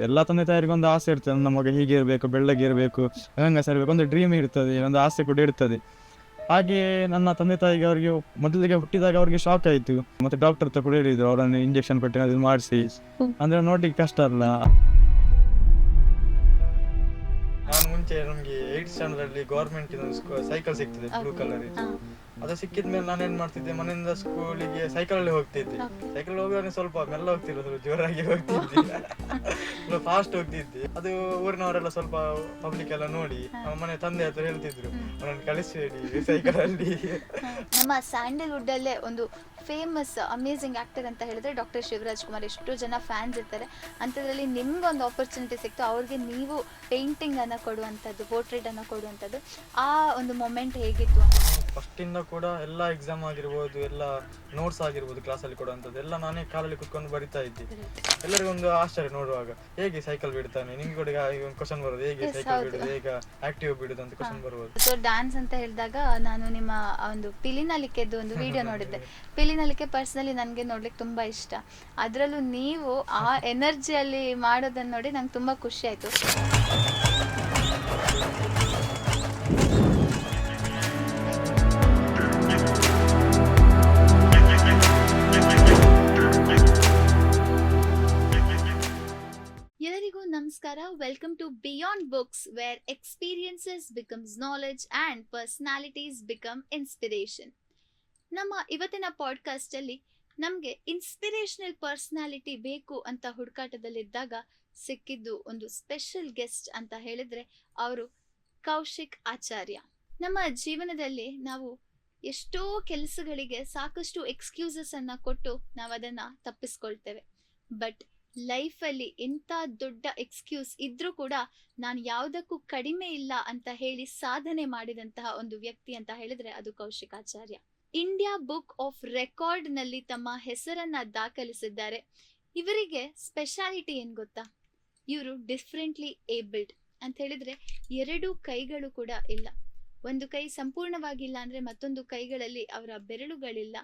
ಎಲ್ಲ ತಂದೆ ತಾಯರಿಗೆ ಒಂದು ಆಸೆ ಇರ್ತದೆ, ನನ್ನ ಮಗ ಹೀಗೆ ಇರಬೇಕು, ಬೆಳ್ಳಗೆ ಇರಬೇಕು, ಗಂಗಸ ಇರಬೇಕು, ಒಂದು ಡ್ರೀಮ್ ಇರ್ತದೆ, ಒಂದು ಆಸೆ ಕೂಡ ಇರ್ತದೆ. ಹಾಗೆ ನನ್ನ ತಂದೆ ತಾಯಿಗೆ ಅವರಿಗೆ ಮೊದಲಿಗೆ ಹುಟ್ಟಿದಾಗ ಅವರಿಗೆ ಶಾಕ್ ಆಯಿತು. ಮತ್ತೆ ಡಾಕ್ಟರ್ ಹತ್ರ ಕೂಡ ಹೇಳಿದ್ರು, ಅವರನ್ನು ಇಂಜೆಕ್ಷನ್ ಕೊಟ್ಟು ಅದು ಮಾಡಿಸಿ, ಅಂದರೆ ನೋಡ್ಲಿಕ್ಕೆ ಕಷ್ಟ ಅಲ್ಲ. ನಾನು ಮುಂಚೆ ನಮಗೆ 8th ಸ್ಟ್ಯಾಂಡರ್ಡ್ ಗೌರ್ಮೆಂಟ್ ಸೈಕಲ್ ಸಿಗ್ತದೆ ಬ್ಲೂ ಕಲರ್ ಇತ್ತು. ಅದು ಸಿಕ್ಕಿದ ಮೇಲೆ ನಾನೇನ್ ಮಾಡ್ತಿದ್ದೆ, ಮನೆಯಿಂದ ಸ್ಕೂಲಿಗೆ ಸೈಕಲ್ ಅಲ್ಲಿ ಹೋಗ್ತಿದ್ದೆ. ಸೈಕಲ್ ಹೋಗುವಾಗ ಸ್ವಲ್ಪ ಮೆಲ್ಲ ಹೋಗ್ತಿಲ್ಲ, ಸ್ವಲ್ಪ ಜೋರಾಗಿ ಹೋಗ್ತಿದ್ದೆ, ಸ್ವಲ್ಪ ಫಾಸ್ಟ್ ಹೋಗ್ತಿದ್ದೆ. ಅದು ಊರಿನವರೆಲ್ಲ ಸ್ವಲ್ಪ ಪಬ್ಲಿಕ್ ಎಲ್ಲ ನೋಡಿ ನಮ್ಮ ಮನೆ ತಂದೆ ಹತ್ರ ಹೇಳ್ತಿದ್ರು, ಅವನನ್ನು ಕಳಿಸ್ಬೇಡಿ ಸೈಕಲ್ ಅಲ್ಲಿ. ನಮ್ಮ ಸ್ಯಾಂಡಲ್ವುಡ್ ಅಲ್ಲೇ ಒಂದು ಫೇಮಸ್ ಅಮೇಝಿಂಗ್ ಆಕ್ಟರ್ ಅಂತ ಹೇಳಿದ್ರೆ ಡಾಕ್ಟರ್ ಶಿವರಾಜ್ ಕುಮಾರ್. ಎಷ್ಟೋ ಜನ ಫ್ಯಾನ್ಸ್ ಇರ್ತಾರೆ, ಅಂಥದ್ರಲ್ಲಿ ನಿಮ್ಗೆ ಒಂದು ಆಪರ್ಚುನಿಟಿ ಸಿಕ್ತು, ಅವ್ರಿಗೆ ನೀವು ಪೇಂಟಿಂಗ್ ಅನ್ನ ಕೊಡುವಂಥದ್ದು, ಪೋರ್ಟ್ರೇಟ್ ಅನ್ನ ಕೊಡುವಂಥದ್ದು. ಆ ಒಂದು ಮೊಮೆಂಟ್ ಹೇಗಿತ್ತು? ಫಸ್ಟ್ ಇಂದ ಕೂಡ ಎಲ್ಲ ಎಕ್ಸಾಮ್ ಆಗಿರ್ಬೋದು, ಎಲ್ಲ ನೋಟ್ಸ್ ಆಗಿರ್ಬೋದು, ಕ್ಲಾಸಲ್ಲಿ ಕೊಡುವಂಥದ್ದು ಎಲ್ಲ ನಾನೇ ಕಾಲಲ್ಲಿ ಕುತ್ಕೊಂಡು ಬರಿತಾ ಇದ್ದೆ. ಎಲ್ಲರಿಗೂ ಒಂದು ಆಶ್ಚರ್ಯ ನೋಡುವಾಗ, ಹೇಗೆ ಸೈಕಲ್ ಬಿಡ್ತಾನೆ, ನಿಮ್ಗೆ ಕೂಡ ಒಂದು ಕ್ವಶನ್ ಬರೋದು, ಹೇಗೆ ಸೈಕಲ್ ಬಿಡುದು, ಹೇಗೆ ಆಕ್ಟಿವ್ ಬಿಡುದು ಅಂತ ಕ್ವಶನ್ ಬರ್ಬೋದು. ಸೊ ಡ್ಯಾನ್ಸ್ ಅಂತ ಹೇಳಿದಾಗ ನಾನು ನಿಮ್ಮ ಒಂದು ಪಿಲಿನಲಿಕೆದು ಒಂದು ವಿಡಿಯೋ ನೋಡಿದ್ದೆ. ಪಿಲಿನಲಿಕೆ ಪರ್ಸನಲಿ ನನಗೆ ನೋಡ್ಲಿಕ್ಕೆ ತುಂಬಾ ಇಷ್ಟ. ಅದರಲ್ಲೂ ನೀವು ಆ ಎನರ್ಜಿಯಲ್ಲಿ ಮಾಡೋದನ್ನ ನೋಡಿ ನಂಗೆ ತುಂಬಾ ಖುಷಿ ಆಯ್ತು. ಎಲ್ಲರಿಗೂ ನಮಸ್ಕಾರ. Welcome to beyond books, where experiences becomes knowledge and personalities become inspiration. ನಮ್ಮ ಇವತ್ತಿನ ಪಾಡ್ಕಾಸ್ಟ್ ಅಲ್ಲಿ ನಮ್ಗೆ ಇನ್ಸ್ಪಿರೇಷನಲ್ ಪರ್ಸನಾಲಿಟಿ ಬೇಕು ಅಂತ ಹುಡುಕಾಟದಲ್ಲಿದ್ದಾಗ ಸಿಕ್ಕಿದ್ದು ಒಂದು ಸ್ಪೆಷಲ್ ಗೆಸ್ಟ್ ಅಂತ ಹೇಳಿದ್ರೆ ಅವರು ಕೌಶಿಕ್ ಆಚಾರ್ಯ. ನಮ್ಮ ಜೀವನದಲ್ಲಿ ನಾವು ಎಷ್ಟೋ ಕೆಲಸಗಳಿಗೆ ಸಾಕಷ್ಟು ಎಕ್ಸ್ಕ್ಯೂಸಸ್ ಅನ್ನ ಕೊಟ್ಟು ನಾವು ಅದನ್ನ ತಪ್ಪಿಸ್ಕೊಳ್ತೇವೆ. ಬಟ್ ಲೈಫಲ್ಲಿ ಎಂಥ ದೊಡ್ಡ ಎಕ್ಸ್ಕ್ಯೂಸ್ ಇದ್ರೂ ಕೂಡ ನಾನು ಯಾವುದಕ್ಕೂ ಕಡಿಮೆ ಇಲ್ಲ ಅಂತ ಹೇಳಿ ಸಾಧನೆ ಮಾಡಿದಂತಹ ಒಂದು ವ್ಯಕ್ತಿ ಅಂತ ಹೇಳಿದ್ರೆ ಅದು ಕೌಶಿಕ್ ಆಚಾರ್ಯ. ಇಂಡಿಯಾ ಬುಕ್ ಆಫ್ ರೆಕಾರ್ಡ್ ನಲ್ಲಿ ತಮ್ಮ ಹೆಸರನ್ನ ದಾಖಲಿಸಿದ್ದಾರೆ. ಇವರಿಗೆ ಸ್ಪೆಷಾಲಿಟಿ ಏನ್ ಗೊತ್ತಾ? ಇವರು ಡಿಫ್ರೆಂಟ್ಲಿ ಏಬಲ್ಡ್ ಅಂತ ಹೇಳಿದ್ರೆ 2 ಕೈಗಳು ಕೂಡ ಇಲ್ಲ. ಒಂದು ಕೈ ಸಂಪೂರ್ಣವಾಗಿಲ್ಲ ಅಂದ್ರೆ ಮತ್ತೊಂದು ಕೈಗಳಲ್ಲಿ ಅವರ ಬೆರಳುಗಳಿಲ್ಲ.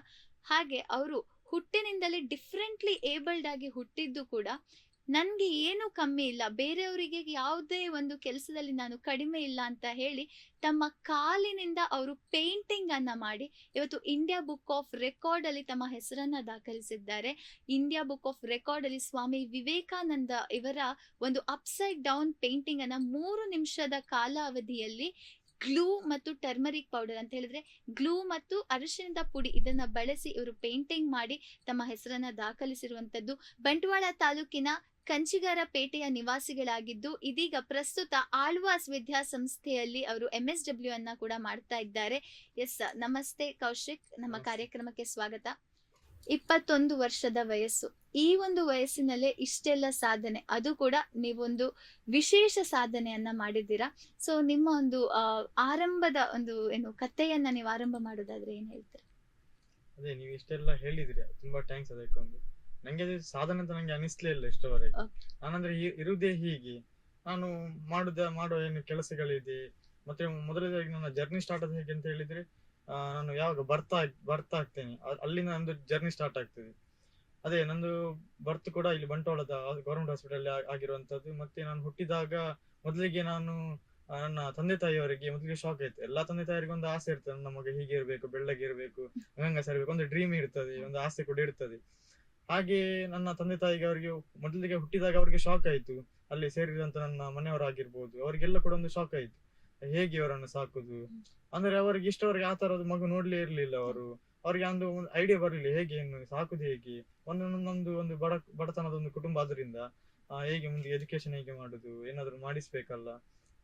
ಹಾಗೆ ಅವರು ಹುಟ್ಟಿನಿಂದಲೇ ಡಿಫ್ರೆಂಟ್ಲಿ ಏಬಲ್ಡ್ ಆಗಿ ಹುಟ್ಟಿದ್ದು ಕೂಡ ನನ್ಗೆ ಏನು ಕಮ್ಮಿ ಇಲ್ಲ, ಬೇರೆಯವರಿಗೆ ಯಾವುದೇ ಒಂದು ಕೆಲಸದಲ್ಲಿ ನಾನು ಕಡಿಮೆ ಇಲ್ಲ ಅಂತ ಹೇಳಿ ತಮ್ಮ ಕಾಲಿನಿಂದ ಅವರು ಪೇಂಟಿಂಗ್ ಅನ್ನ ಮಾಡಿ ಇವತ್ತು ಇಂಡಿಯಾ ಬುಕ್ ಆಫ್ ರೆಕಾರ್ಡ್ ಅಲ್ಲಿ ತಮ್ಮ ಹೆಸರನ್ನ ದಾಖಲಿಸಿದ್ದಾರೆ. ಇಂಡಿಯಾ ಬುಕ್ ಆಫ್ ರೆಕಾರ್ಡ್ ಅಲ್ಲಿ ಸ್ವಾಮಿ ವಿವೇಕಾನಂದ ಇವರ ಒಂದು ಅಪ್ಸೈಡ್ ಡೌನ್ ಪೇಂಟಿಂಗ್ ಅನ್ನ 3 ನಿಮಿಷದ ಕಾಲಾವಧಿಯಲ್ಲಿ ಗ್ಲೂ ಮತ್ತು ಟರ್ಮರಿಕ್ ಪೌಡರ್ ಅಂತ ಹೇಳಿದ್ರೆ ಗ್ಲೂ ಮತ್ತು ಅರಿಶಿಣದ ಪುಡಿ ಇದನ್ನ ಬಳಸಿ ಇವರು ಪೇಂಟಿಂಗ್ ಮಾಡಿ ತಮ್ಮ ಹೆಸರನ್ನ ದಾಖಲಿಸಿರುವಂತದ್ದು. ಬಂಟ್ವಾಳ ತಾಲೂಕಿನ ಕಂಚಿಗಾರ ಪೇಟೆಯ ನಿವಾಸಿಗಳಾಗಿದ್ದು ಇದೀಗ ಪ್ರಸ್ತುತ ಆಳ್ವಾಸ್ ವಿದ್ಯಾಸಂಸ್ಥೆಯಲ್ಲಿ ಅವರು MSW ಅನ್ನ ಕೂಡ ಮಾಡ್ತಾ ಇದ್ದಾರೆ. ಎಸ್, ನಮಸ್ತೆ ಕೌಶಿಕ್, ನಮ್ಮ ಕಾರ್ಯಕ್ರಮಕ್ಕೆ ಸ್ವಾಗತ. 21 ವರ್ಷದ ವಯಸ್ಸು. ಈ ಒಂದು ವಯಸ್ಸಿನಲ್ಲೇ ಇಷ್ಟೆಲ್ಲ ಸಾಧನೆ, ಅದು ಕೂಡ ನೀವೊಂದು ವಿಶೇಷ ಸಾಧನೆಯನ್ನ ಮಾಡಿದ್ದೀರಾ. ಸೊ ನಿಮ್ಮ ಒಂದು ಆರಂಭದ ಒಂದು ಕಥೆಯನ್ನ ನೀವು ಆರಂಭ ಮಾಡೋದಾದ್ರೆ ಏನ್ ಹೇಳ್ತೀರಾ? ಅದೇ ನೀವು ಇಷ್ಟೆಲ್ಲ ಹೇಳಿದ್ರಿ, ತುಂಬಾ ಥ್ಯಾಂಕ್ಸ್. ಅದಕ್ಕೊಂದು ನಂಗೆ ಅದು ಸಾಧನೆ ಅಂತ ನಂಗೆ ಅನಿಸ್ಲೇ ಇಲ್ಲ ಇಷ್ಟವರೆಗೆ. ನಾನಂದ್ರೆ ಇರುವುದೇ ಹೀಗೆ, ನಾನು ಮಾಡುವ ಏನು ಕೆಲಸಗಳಿದೆ. ಮತ್ತೆ ಮೊದಲನೇದಾಗಿ ನನ್ನ ಜರ್ನಿ ಸ್ಟಾರ್ಟ್ ಆದ ಹೇಗೆ ಅಂತ ಹೇಳಿದ್ರೆ, ನಾನು ಯಾವಾಗ ಬರ್ತಾ ಆಗ್ತೇನೆ ಅಲ್ಲಿಂದ ನಂದು ಜರ್ನಿ ಸ್ಟಾರ್ಟ್ ಆಗ್ತದೆ. ಅದೇ ನಂದು ಬರ್ತ್ ಕೂಡ ಇಲ್ಲಿ ಬಂಟ್ವಾಳದ ಗೌರ್ಮೆಂಟ್ ಹಾಸ್ಪಿಟಲ್ ಆಗಿರುವಂತದ್ದು. ಮತ್ತೆ ನಾನು ಹುಟ್ಟಿದಾಗ ಮೊದಲಿಗೆ ನಾನು ನನ್ನ ತಂದೆ ತಾಯಿಯವರಿಗೆ ಮೊದಲಿಗೆ ಶಾಕ್ ಆಯ್ತು. ಎಲ್ಲಾ ತಂದೆ ತಾಯಿಯರಿಗೆ ಒಂದು ಆಸೆ ಇರ್ತದೆ, ನನ್ನ ಮಗ ಹೀಗೆ ಇರಬೇಕು, ಬೆಳ್ಳಗೆ ಇರಬೇಕು, ಗಂಗಸ ಇರಬೇಕು, ಒಂದು ಡ್ರೀಮ್ ಇರ್ತದೆ, ಒಂದು ಆಸೆ ಕೂಡ ಇರ್ತದೆ. ಹಾಗೆ ನನ್ನ ತಂದೆ ತಾಯಿಗೆ ಅವರಿಗೆ ಮೊದಲಿಗೆ ಹುಟ್ಟಿದಾಗ ಅವರಿಗೆ ಶಾಕ್ ಆಯ್ತು. ಅಲ್ಲಿ ಸೇರಿದಂತ ನನ್ನ ಮನೆಯವರಾಗಿರ್ಬೋದು, ಅವರಿಗೆಲ್ಲ ಕೂಡ ಒಂದು ಶಾಕ್ ಆಯ್ತು, ಹೇಗೆ ಇವರನ್ನು ಸಾಕುದು. ಅಂದ್ರೆ ಅವರಿಗೆ ಇಷ್ಟವರೆಗೆ ಆ ತರದ ಮಗು ನೋಡ್ಲೇ ಇರ್ಲಿಲ್ಲ. ಅವರಿಗೆ ಒಂದು ಐಡಿಯಾ ಬರಲಿಲ್ಲ, ಹೇಗೆ ಏನು ಸಾಕುದು, ಹೇಗೆ ನಮ್ದು ಒಂದು ಬಡತನದ ಒಂದು ಕುಟುಂಬ ಆದ್ರಿಂದ ಹೇಗೆ ಮುಂದೆ ಎಜುಕೇಶನ್ ಹೇಗೆ ಮಾಡುದು, ಏನಾದ್ರು ಮಾಡಿಸ್ಬೇಕಲ್ಲ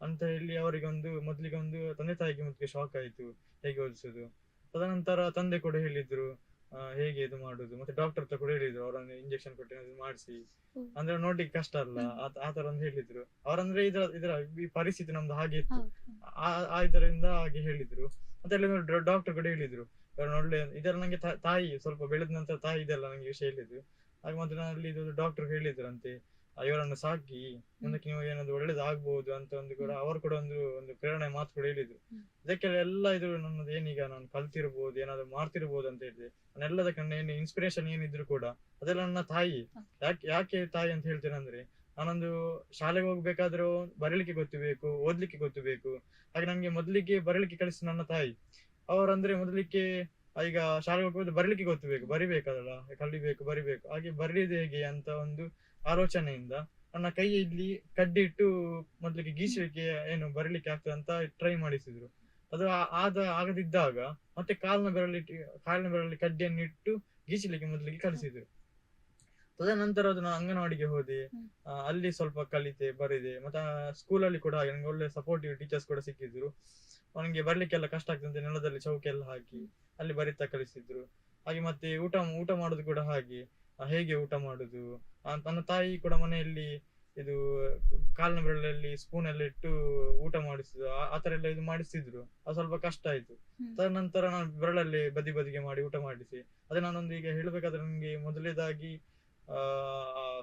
ಅಂತ ಹೇಳಿ ಅವರಿಗೆ ಮೊದಲಿಗೆ ಒಂದು ತಂದೆ ತಾಯಿಗೆ ಮೊದಲಿಗೆ ಶಾಕ್ ಆಯ್ತು, ಹೇಗೆ ಓದಿಸುದು. ತದನಂತರ ತಂದೆ ಕೂಡ ಹೇಳಿದ್ರು ಹೇಗೆ ಇದು ಮಾಡುದು. ಮತ್ತೆ ಡಾಕ್ಟರ್ ಹತ್ರ ಕೂಡ ಹೇಳಿದ್ರು, ಅವರನ್ನು ಇಂಜೆಕ್ಷನ್ ಕೊಟ್ಟು ಮಾಡಿಸಿ, ಅಂದ್ರೆ ನೋಡ್ಲಿಕ್ಕೆ ಕಷ್ಟ ಅಲ್ಲ ಆ ತರ ಒಂದು ಹೇಳಿದ್ರು. ಅವರಂದ್ರೆ ಇದರ ಈ ಪರಿಸ್ಥಿತಿ ನಮ್ದು ಹಾಗೆ ಇತ್ತು, ಇದರಿಂದ ಹಾಗೆ ಹೇಳಿದ್ರು. ಮತ್ತೆ ಅಲ್ಲಿ ಡಾಕ್ಟರ್ ಕೂಡ ಹೇಳಿದ್ರು, ಒಳ್ಳೆ ಇದೆಲ್ಲ ನಂಗೆ ತಾಯಿ ಸ್ವಲ್ಪ ಬೆಳೆದ ನಂತರ ತಾಯಿ ಇದೆಲ್ಲ ನಂಗೆ ವಿಷಯ ಹೇಳಿದ್ರು. ಹಾಗೆ ಮತ್ತೆ ಅಲ್ಲಿ ಡಾಕ್ಟರ್ ಹೇಳಿದ್ರಂತೆ, ಇವರನ್ನು ಸಾಕಿ ಮುಂದಕ್ಕೆ ನೀವು ಏನಾದ್ರು ಒಳ್ಳೇದಾಗ್ಬಹುದು ಅಂತ ಕೂಡ ಅವರು ಕೂಡ ಒಂದು ಪ್ರೇರಣೆ ಮಾತು ಕೂಡ ಹೇಳಿದ್ರು. ಇದಕ್ಕೆಲ್ಲ ಎಲ್ಲ ಇದು ನನ್ನದು ಏನೀಗ ನಾನು ಕಲ್ತಿರ್ಬೋದು, ಏನಾದ್ರು ಮಾಡ್ತಿರ್ಬೋದು ಅಂತ ಹೇಳಿದೆ. ನಾನೆಲ್ಲದಕ್ಕೆ ಏನು ಇನ್ಸ್ಪಿರೇಷನ್ ಏನಿದ್ರು ಕೂಡ ಅದೆಲ್ಲ ನನ್ನ ತಾಯಿ. ಯಾಕೆ ತಾಯಿ ಅಂತ ಹೇಳ್ತೇನೆ ಅಂದ್ರೆ, ನಾನೊಂದು ಶಾಲೆಗೆ ಹೋಗ್ಬೇಕಾದ್ರೆ ಬರೀಲಿಕ್ಕೆ ಗೊತ್ತಬೇಕು, ಓದ್ಲಿಕ್ಕೆ ಗೊತ್ತಬೇಕು. ಹಾಗೆ ನಂಗೆ ಮೊದಲಿಗೆ ಬರೀಲಿಕ್ಕೆ ಕಲಿಸಿ ನನ್ನ ತಾಯಿ. ಅವರಂದ್ರೆ ಮೊದಲಿಗೆ ಈಗ ಶಾಲೆಗೆ ಹೋಗ್ಬೋದು, ಬರೀಲಿಕ್ಕೆ ಗೊತ್ತಬೇಕು, ಬರಿಬೇಕಲ್ಲ, ಕಲಿಬೇಕು, ಬರಿಬೇಕು. ಹಾಗೆ ಬರೀದು ಹೇಗೆ ಅಂತ ಒಂದು ಆಲೋಚನೆಯಿಂದ ನನ್ನ ಕೈಯಲ್ಲಿ ಕಡ್ಡಿ ಇಟ್ಟು ಮೊದಲಿಗೆ ಗೀಸಲಿಕ್ಕೆ ಏನು ಬರೀಲಿಕ್ಕೆ ಆಗ್ತದೆ ಅಂತ ಟ್ರೈ ಮಾಡಿಸಿದ್ರು. ಅದು ಆಗದಿದ್ದಾಗ ಮತ್ತೆ ಕಾಲಿನ ಬೆರಳಲ್ಲಿ ಕಡ್ಡಿಯನ್ನು ಇಟ್ಟು ಗೀಸಲಿಕ್ಕೆ ಮೊದಲಿಗೆ ಕಲಿಸಿದ್ರು. ತದನಂತರ ಅದು ನಾನು ಅಂಗನವಾಡಿಗೆ ಹೋದೆ. ಅಲ್ಲಿ ಸ್ವಲ್ಪ ಕಲಿತೆ, ಬರಿದೆ. ಮತ್ತೆ ಸ್ಕೂಲಲ್ಲಿ ಕೂಡ ಹಾಗೆ ನಂಗೆ ಒಳ್ಳೆ ಸಪೋರ್ಟಿವ್ ಟೀಚರ್ಸ್ ಕೂಡ ಸಿಕ್ಕಿದ್ರು. ಅವನಿಗೆ ಬರ್ಲಿಕ್ಕೆಲ್ಲ ಕಷ್ಟ ಆಗ್ತದೆ, ನೆಲದಲ್ಲಿ ಚೌಕಿ ಎಲ್ಲ ಹಾಕಿ ಅಲ್ಲಿ ಬರಿತಾ ಕಲಿಸಿದ್ರು. ಹಾಗೆ ಮತ್ತೆ ಊಟ ಮಾಡೋದು ಕೂಡ ಹಾಗೆ, ಹೇಗೆ ಊಟ ಮಾಡುದು. ನನ್ನ ತಾಯಿ ಕೂಡ ಮನೆಯಲ್ಲಿ ಇದು ಕಾಲಿನ ಬೆರಳಲ್ಲಿ ಸ್ಪೂನ್ ಎಲ್ಲ ಇಟ್ಟು ಊಟ ಮಾಡಿಸಿದ್ರು. ಆತರ ಎಲ್ಲ ಇದು ಮಾಡಿಸಿದ್ರು. ಅದು ಸ್ವಲ್ಪ ಕಷ್ಟ ಆಯ್ತು. ತದನಂತರ ನಾನು ಬೆರಳಲ್ಲಿ ಬದಿಗೆ ಮಾಡಿ ಊಟ ಮಾಡಿಸಿ. ಅದೇ ನಾನೊಂದು ಈಗ ಹೇಳ್ಬೇಕಾದ್ರೆ ನಂಗೆ ಮೊದಲೇದಾಗಿ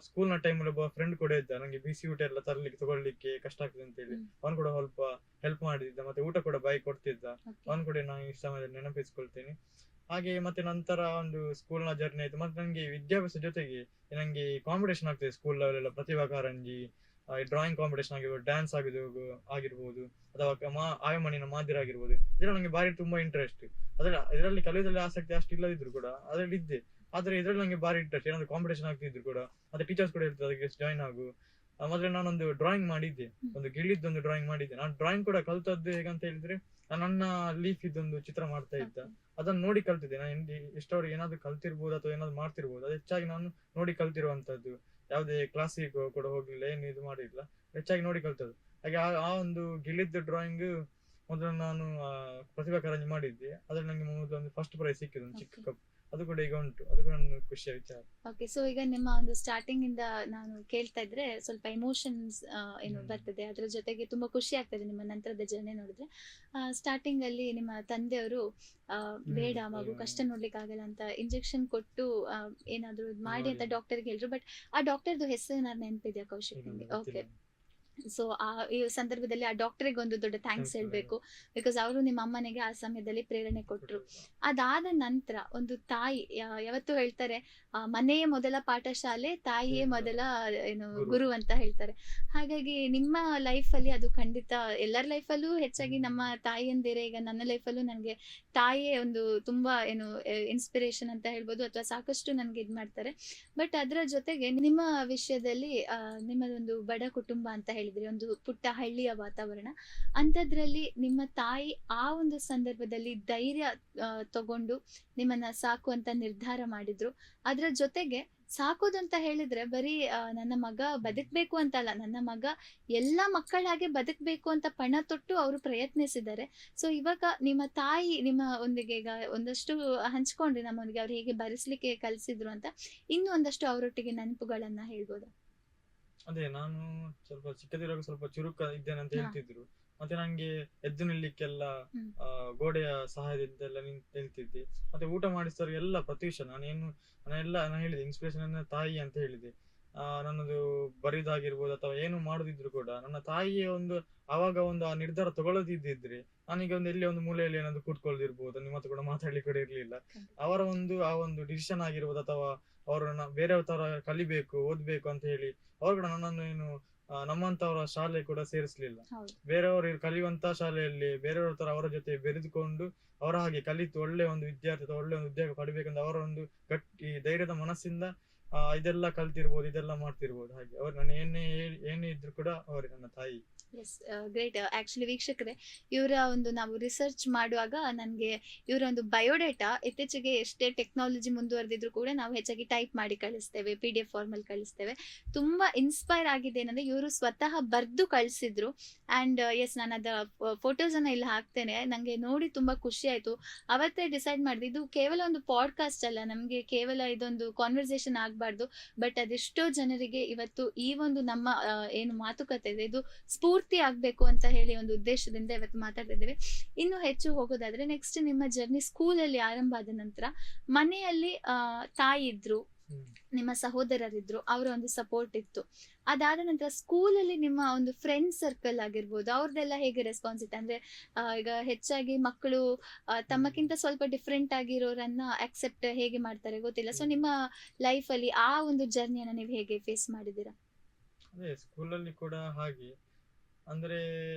ಸ್ಕೂಲ್ ನ ಟೈಮಲ್ಲಿ ಒಬ್ಬ ಫ್ರೆಂಡ್ ಕೂಡ ಇದ್ದ, ನಂಗೆ ಬಿಸಿ ಊಟ ಎಲ್ಲ ತರ್ಲಿಕ್ಕೆ ತಗೊಳ್ಳಿಕ್ಕೆ ಕಷ್ಟ ಆಗ್ತದೆ ಅಂತ ಹೇಳಿ. ಅವನು ಕೂಡ ಸ್ವಲ್ಪ ಹೆಲ್ಪ್ ಮಾಡಿದ್ದ, ಮತ್ತೆ ಊಟ ಕೂಡ ಬಾಯಿ ಕೊಡ್ತಿದ್ದ. ಅವನು ಕೂಡ ನಾನು ಈ ಸಮಯದಲ್ಲಿ ನೆನಪಿಸ್ಕೊಳ್ತೇನೆ. ಹಾಗೆ ಮತ್ತೆ ನಂತರ ಒಂದು ಸ್ಕೂಲ್ ನ ಜರ್ನಿ ಆಯ್ತು. ಮತ್ತೆ ನಂಗೆ ವಿದ್ಯಾಭ್ಯಾಸ ಜೊತೆಗೆ ನಂಗೆ ಕಾಂಪಿಟೇಷನ್ ಆಗ್ತದೆ ಸ್ಕೂಲ್ ಲೆವೆಲ್ ಎಲ್ಲ, ಪ್ರತಿಭಾ ಕಾರಂಜಿ, ಡ್ರಾಯಿಂಗ್ ಕಾಂಪಿಟೇಷನ್ ಆಗಿರ್ಬೋದು, ಡ್ಯಾನ್ಸ್ ಆಗಿರ್ಬೋದು, ಅಥವಾ ಆಯಮಣ್ಣಿನ ಮಾದಿರ ಆಗಿರ್ಬೋದು. ಇದ್ರಲ್ಲಿ ನಂಗೆ ಬಾರಿ ತುಂಬಾ ಇಂಟ್ರೆಸ್ಟ್. ಇದರಲ್ಲಿ ಕಲಿಯೋದ್ರಲ್ಲಿ ಆಸಕ್ತಿ ಅಷ್ಟು ಇಲ್ಲದಿದ್ರು ಕೂಡ ಅದ್ರಲ್ಲಿ ಇದ್ದೆ. ಆದ್ರೆ ಇದ್ರಲ್ಲಿ ನಂಗೆ ಬಾರಿ ಇಂಟ್ರೆಸ್ಟ್. ಏನಾದ್ರು ಕಾಂಪಿಟೇಷನ್ ಆಗ್ತಿದ್ರು ಕೂಡ ಮತ್ತೆ ಟೀಚರ್ಸ್ ಕೂಡ ಹೇಳ್ತಾರೆ ಅದಕ್ಕೆ ಜಾಯ್ನ್ ಆಗು. ಮೊದಲೇ ನಾನೊಂದು ಡ್ರಾಯಿಂಗ್ ಮಾಡಿದ್ದೆ, ಒಂದು ಗಿಳಿದ್ದೊಂದು ಡ್ರಾಯಿಂಗ್ ಮಾಡಿದ್ದೆ. ನಾನು ಡ್ರಾಯಿಂಗ್ ಕೂಡ ಕಲ್ತದ್ದು ಹೇಗಂತ ಹೇಳಿದ್ರೆ, ನನ್ನ ಲೀಫ್ ಇದೊಂದು ಚಿತ್ರ ಮಾಡ್ತಾ ಇದ್ದ, ಅದನ್ನ ನೋಡಿ ಕಲ್ತಿದ್ದೆ. ನಾನು ಎಷ್ಟವ್ರಿಗೆ ಏನಾದ್ರು ಕಲ್ತಿರ್ಬೋದು ಅಥವಾ ಏನಾದ್ರು ಮಾಡ್ತಿರ್ಬೋದು, ಅದು ಹೆಚ್ಚಾಗಿ ನಾನು ನೋಡಿ ಕಲ್ತಿರುವಂತದ್ದು. ಯಾವುದೇ ಕ್ಲಾಸಿಗೆ ಕೂಡ ಹೋಗ್ಲಿಲ್ಲ, ಏನು ಇದು ಮಾಡಿಲ್ಲ, ಹೆಚ್ಚಾಗಿ ನೋಡಿ ಕಲ್ತದ್ದು. ಹಾಗೆ ಆ ಒಂದು ಗಿಳಿದ್ದು ಡ್ರಾಯಿಂಗ್ ಮೊದಲು ನಾನು ಪ್ರತಿಭಾ ಕಾರಂಜಿ ಮಾಡಿದ್ದೆ. ಅದ್ರಲ್ಲಿ ನಂಗೆ ಮೊದಲು ಫಸ್ಟ್ ಪ್ರೈಸ್ ಸಿಕ್ಕಿದ್ದು, ಒಂದು ಚಿಕ್ಕ ಕಪ್. ಅದು ಕೂಡ ಈಗ ಉಂಟು, ಅದು ಕೂಡ ನನ್ನ ಖುಷಿಯ ವಿಚಾರ. ಓಕೆ, ಸೊ ಈಗ ನಿಮ್ಮ ಒಂದು ಸ್ಟಾರ್ಟಿಂಗ್ ಇಂದ ನಾನು ಕೇಳ್ತಾ ಇದ್ರೆ ಸ್ವಲ್ಪ ಎಮೋಷನ್ಸ್ ಏನು ಬರ್ತದೆ, ಅದ್ರ ಜೊತೆಗೆ ತುಂಬಾ ಖುಷಿ ಆಗ್ತದೆ ನಿಮ್ಮ ನಂತರದ ಜರ್ನಿ ನೋಡಿದ್ರೆ. ಸ್ಟಾರ್ಟಿಂಗ್ ಅಲ್ಲಿ ನಿಮ್ಮ ತಂದೆಯವರು ಬೇಡ ಮಗು ಕಷ್ಟ ನೋಡ್ಲಿಕ್ಕೆ ಆಗಲ್ಲ ಅಂತ ಇಂಜೆಕ್ಷನ್ ಕೊಟ್ಟು ಏನಾದ್ರು ಮಾಡಿ ಅಂತ ಡಾಕ್ಟರ್ಗೆ ಹೇಳಿದ್ರು. ಬಟ್ ಆ ಡಾಕ್ಟರ್ದು ಹೆಸರು ನಾನು ನೆನಪಿದ್ಯಾ ಕೌಶಿಕ್ ನಿಮ್ಗೆ? ಓಕೆ, ಸೊ ಈ ಸಂದರ್ಭದಲ್ಲಿ ಆ ಡಾಕ್ಟರ್ಗೆ ಒಂದು ದೊಡ್ಡ ಥ್ಯಾಂಕ್ಸ್ ಹೇಳ್ಬೇಕು, ಬಿಕಾಸ್ ಅವರು ನಿಮ್ಮ ಅಮ್ಮನಿಗೆ ಆ ಸಮಯದಲ್ಲಿ ಪ್ರೇರಣೆ ಕೊಟ್ರು. ಅದಾದ ನಂತರ ಒಂದು ತಾಯಿ ಯಾವತ್ತೂ ಹೇಳ್ತಾರೆ, ಮನೆಯೇ ಮೊದಲ ಪಾಠಶಾಲೆ, ತಾಯಿಯೇ ಮೊದಲ ಏನು ಗುರು ಅಂತ ಹೇಳ್ತಾರೆ. ಹಾಗಾಗಿ ನಿಮ್ಮ ಲೈಫ್ ಅಲ್ಲಿ ಅದು ಖಂಡಿತ, ಎಲ್ಲರ ಲೈಫಲ್ಲೂ ಹೆಚ್ಚಾಗಿ ನಮ್ಮ ತಾಯಿಯಂದಿರೇ. ಈಗ ನನ್ನ ಲೈಫಲ್ಲೂ ನನಗೆ ತಾಯಿಯೇ ಒಂದು ತುಂಬಾ ಏನು ಇನ್ಸ್ಪಿರೇಷನ್ ಅಂತ ಹೇಳ್ಬೋದು, ಅಥವಾ ಸಾಕಷ್ಟು ನನ್ಗೆ ಇದ್ ಮಾಡ್ತಾರೆ. ಬಟ್ ಅದರ ಜೊತೆಗೆ ನಿಮ್ಮ ವಿಷಯದಲ್ಲಿ ನಿಮ್ಮದೊಂದು ಬಡ ಕುಟುಂಬ ಅಂತ ಹೇಳಿದ್ರಿ, ಒಂದು ಪುಟ್ಟ ಹಳ್ಳಿಯ ವಾತಾವರಣ. ಅಂಥದ್ರಲ್ಲಿ ನಿಮ್ಮ ತಾಯಿ ಆ ಒಂದು ಸಂದರ್ಭದಲ್ಲಿ ಧೈರ್ಯ ತಗೊಂಡು ನಿಮ್ಮನ್ನ ಸಾಕುವಂತ ನಿರ್ಧಾರ ಮಾಡಿದ್ರು. ಅದ್ರ ಜೊತೆಗೆ ಸಾಕೋದಂತ ಹೇಳಿದ್ರೆ ಬರೀ ನನ್ನ ಮಗ ಬದುಕ್ಬೇಕು ಅಂತ ಅಲ್ಲ, ನನ್ನ ಮಗ ಎಲ್ಲ ಮಕ್ಕಳ ಹಾಗೆ ಬದುಕ್ಬೇಕು ಅಂತ ಪಣ ತೊಟ್ಟು ಅವರು ಪ್ರಯತ್ನಿಸಿದ್ದಾರೆ. ಸೊ ಇವಾಗ ನಿಮ್ಮ ತಾಯಿ ನಿಮ್ಮ ಒಂದಿಗೆ ಈಗ ಒಂದಷ್ಟು ಹಂಚ್ಕೊಂಡ್ರಿ ನಮ್ಮೊಂದಿಗೆ, ಅವ್ರು ಹೇಗೆ ಬರೆಸ್ಲಿಕ್ಕೆ ಕಲಿಸಿದ್ರು ಅಂತ. ಇನ್ನು ಒಂದಷ್ಟು ಅವರೊಟ್ಟಿಗೆ ನೆನಪುಗಳನ್ನ ಹೇಳ್ಬೋದಾ? ಅದೇ, ನಾನು ಸ್ವಲ್ಪ ಚಿಕ್ಕದಿರುವಾಗ ಸ್ವಲ್ಪ ಚುರುಕ ಇದ್ದೇನೆ ಅಂತ ಹೇಳ್ತಿದ್ರು. ಮತ್ತೆ ನಂಗೆ ಎದ್ದು ನಿಲ್ಲಿಕ್ಕೆಲ್ಲ ಗೋಡೆಯ ಸಹಾಯದಿಂದ ಎಲ್ಲ ನಿಲ್ತಿದ್ದೆ. ಮತ್ತೆ ಊಟ ಮಾಡಿಸಿದವರು ಎಲ್ಲ ಪ್ರತಿ ವಿಷಯ ನಾನು ಹೇಳಿದೆ, ಇನ್ಸ್ಪಿರೇಷನ್ ತಾಯಿ ಅಂತ ಹೇಳಿದೆ. ನನ್ನದು ಬರಿದಾಗಿರ್ಬೋದು ಅಥವಾ ಏನು ಮಾಡುದಿದ್ರು ಕೂಡ ನನ್ನ ತಾಯಿಯೇ ಆವಾಗ ಆ ನಿರ್ಧಾರ ತಗೊಳ್ಳದಿದ್ದಿದ್ರೆ ನಾನೀಗ ಎಲ್ಲಿ ಒಂದು ಮೂಲೆಯಲ್ಲಿ ಏನಾದ್ರು ಕೂತ್ಕೊಳ್ದಿರ್ಬೋದು, ನಿಮ್ಮ ಹತ್ರ ಕೂಡ ಮಾಡ್ಲಿಕ್ಕೆ ಕೂಡ ಇರ್ಲಿಲ್ಲ. ಅವರ ಆ ಒಂದು ಡಿಸಿಷನ್ ಆಗಿರ್ಬೋದು, ಅಥವಾ ಅವರನ್ನ ಬೇರೆಯವ್ರ ತರ ಕಲಿಬೇಕು, ಓದ್ಬೇಕು ಅಂತ ಹೇಳಿ ಅವರು ಕೂಡ ನನ್ನನ್ನು ನಮ್ಮಂತವರ ಶಾಲೆ ಕೂಡ ಸೇರಿಸ್ಲಿಲ್ಲ. ಬೇರೆಯವರು ಕಲಿಯುವಂತ ಶಾಲೆಯಲ್ಲಿ ಬೇರೆಯವ್ರ ತರ ಅವರ ಜೊತೆ ಬೆರೆದುಕೊಂಡು ಅವರ ಹಾಗೆ ಕಲಿತು ಒಳ್ಳೆ ಒಂದು ವಿದ್ಯಾರ್ಥಿ ಅಥವಾ ಒಳ್ಳೆ ಒಂದು ಉದ್ಯೋಗ ಪಡಿಬೇಕಂತ ಅವರ ಒಂದು ಗಟ್ಟಿ ಧೈರ್ಯದ ಮನಸ್ಸಿಂದ ಇದೆಲ್ಲ ಕಲ್ತಿರ್ಬೋದು, ಇದೆಲ್ಲ ಮಾಡ್ತಿರ್ಬೋದು. ಹಾಗೆ ಅವ್ರು ನಾನು ಏನೇ ಇದ್ರು ಕೂಡ ಅವರೇ ನನ್ನ ತಾಯಿ. S, great. ಆಕ್ಚುಲಿ ವೀಕ್ಷಕರೇ, ಇವರ ಒಂದು ನಾವು ರಿಸರ್ಚ್ ಮಾಡುವಾಗ ನನಗೆ ಇವರ ಒಂದು ಬಯೋಡೇಟಾ ಇತ್ತೀಚೆಗೆ ಎಷ್ಟೇ ಟೆಕ್ನಾಲಜಿ ಮುಂದುವರೆದಿದ್ರು ಕೂಡ ನಾವು ಹೆಚ್ಚಾಗಿ ಟೈಪ್ ಮಾಡಿ ಕಳಿಸ್ತೇವೆ, PDF ಫಾರ್ಮಲ್ಲಿ ಕಳಿಸ್ತೇವೆ. ತುಂಬಾ ಇನ್ಸ್ಪೈರ್ ಆಗಿದೆ ಏನಂದ್ರೆ ಇವರು ಸ್ವತಃ ಬರ್ದು ಕಳಿಸಿದ್ರು. ಅಂಡ್ ಎಸ್, ನಾನು ಅದ ಫೋಟೋಸ್ ಅನ್ನ ಇಲ್ಲಿ ಹಾಕ್ತೇನೆ. ನಂಗೆ ನೋಡಿ ತುಂಬಾ ಖುಷಿ ಆಯ್ತು. ಅವತ್ತೇ ಡಿಸೈಡ್ ಮಾಡಿದೆ, ಇದು ಕೇವಲ ಒಂದು ಪಾಡ್ಕಾಸ್ಟ್ ಅಲ್ಲ, ನಮ್ಗೆ ಕೇವಲ ಇದೊಂದು ಕಾನ್ವರ್ಸೇಷನ್ ಆಗ್ಬಾರ್ದು, ಬಟ್ ಅದೆಷ್ಟೋ ಜನರಿಗೆ ಇವತ್ತು ಈ ಒಂದು ನಮ್ಮ ಏನು ಮಾತುಕತೆ ಇದೆ ಇದು ಸ್ಫೂರ್ತಿ ಆಗ್ಬೇಕು ಅಂತ ಹೇಳಿ ಒಂದು ಉದ್ದೇಶದಿಂದ ಇವತ್ತು ಮಾತಾಡ್ತಾ ಇದ್ದೇವೆ. ಇನ್ನು ಹೆಚ್ಚು ಹೋಗೋದಾದ್ರೆ, ನೆಕ್ಸ್ಟ್ ನಿಮ್ಮ ಜರ್ನಿ ಸ್ಕೂಲಲ್ಲಿ ಆರಂಭ ಆದ ನಂತರ ಮನೆಯಲ್ಲಿ ತಾಯಿ ಇದ್ರು, ನಿಮ್ಮ ಸಹೋದರರಿದ್ರು, ಅವರ ಒಂದು ಸಪೋರ್ಟ್ ಇತ್ತು. ಅದಾದ ನಂತರ ಸ್ಕೂಲಲ್ಲಿ ನಿಮ್ಮ ಒಂದು ಫ್ರೆಂಡ್ ಸರ್ಕಲ್ ಆಗಿರ್ಬೋದು, ಅವ್ರದ್ದೆಲ್ಲ ಹೇಗೆ ರೆಸ್ಪಾನ್ಸ್ ಇತ್ತು? ಅಂದ್ರೆ ಈಗ ಹೆಚ್ಚಾಗಿ ಮಕ್ಕಳು ತಮ್ಮಕ್ಕಿಂತ ಸ್ವಲ್ಪ ಡಿಫ್ರೆಂಟ್ ಆಗಿರೋರನ್ನ ಅಕ್ಸೆಪ್ಟ್ ಹೇಗೆ ಮಾಡ್ತಾರೆ ಗೊತ್ತಿಲ್ಲ. ಸೊ ನಿಮ್ಮ ಲೈಫ್ ಅಲ್ಲಿ ಆ ಒಂದು ಜರ್ನಿಯನ್ನ ನೀವು ಹೇಗೆ ಫೇಸ್ ಮಾಡಿದ್ದೀರಾ? ಅದೇ ಸ್ಕೂಲಲ್ಲಿ ಕೂಡ ಹಾಗೆ, ಅಂದ್ರೆ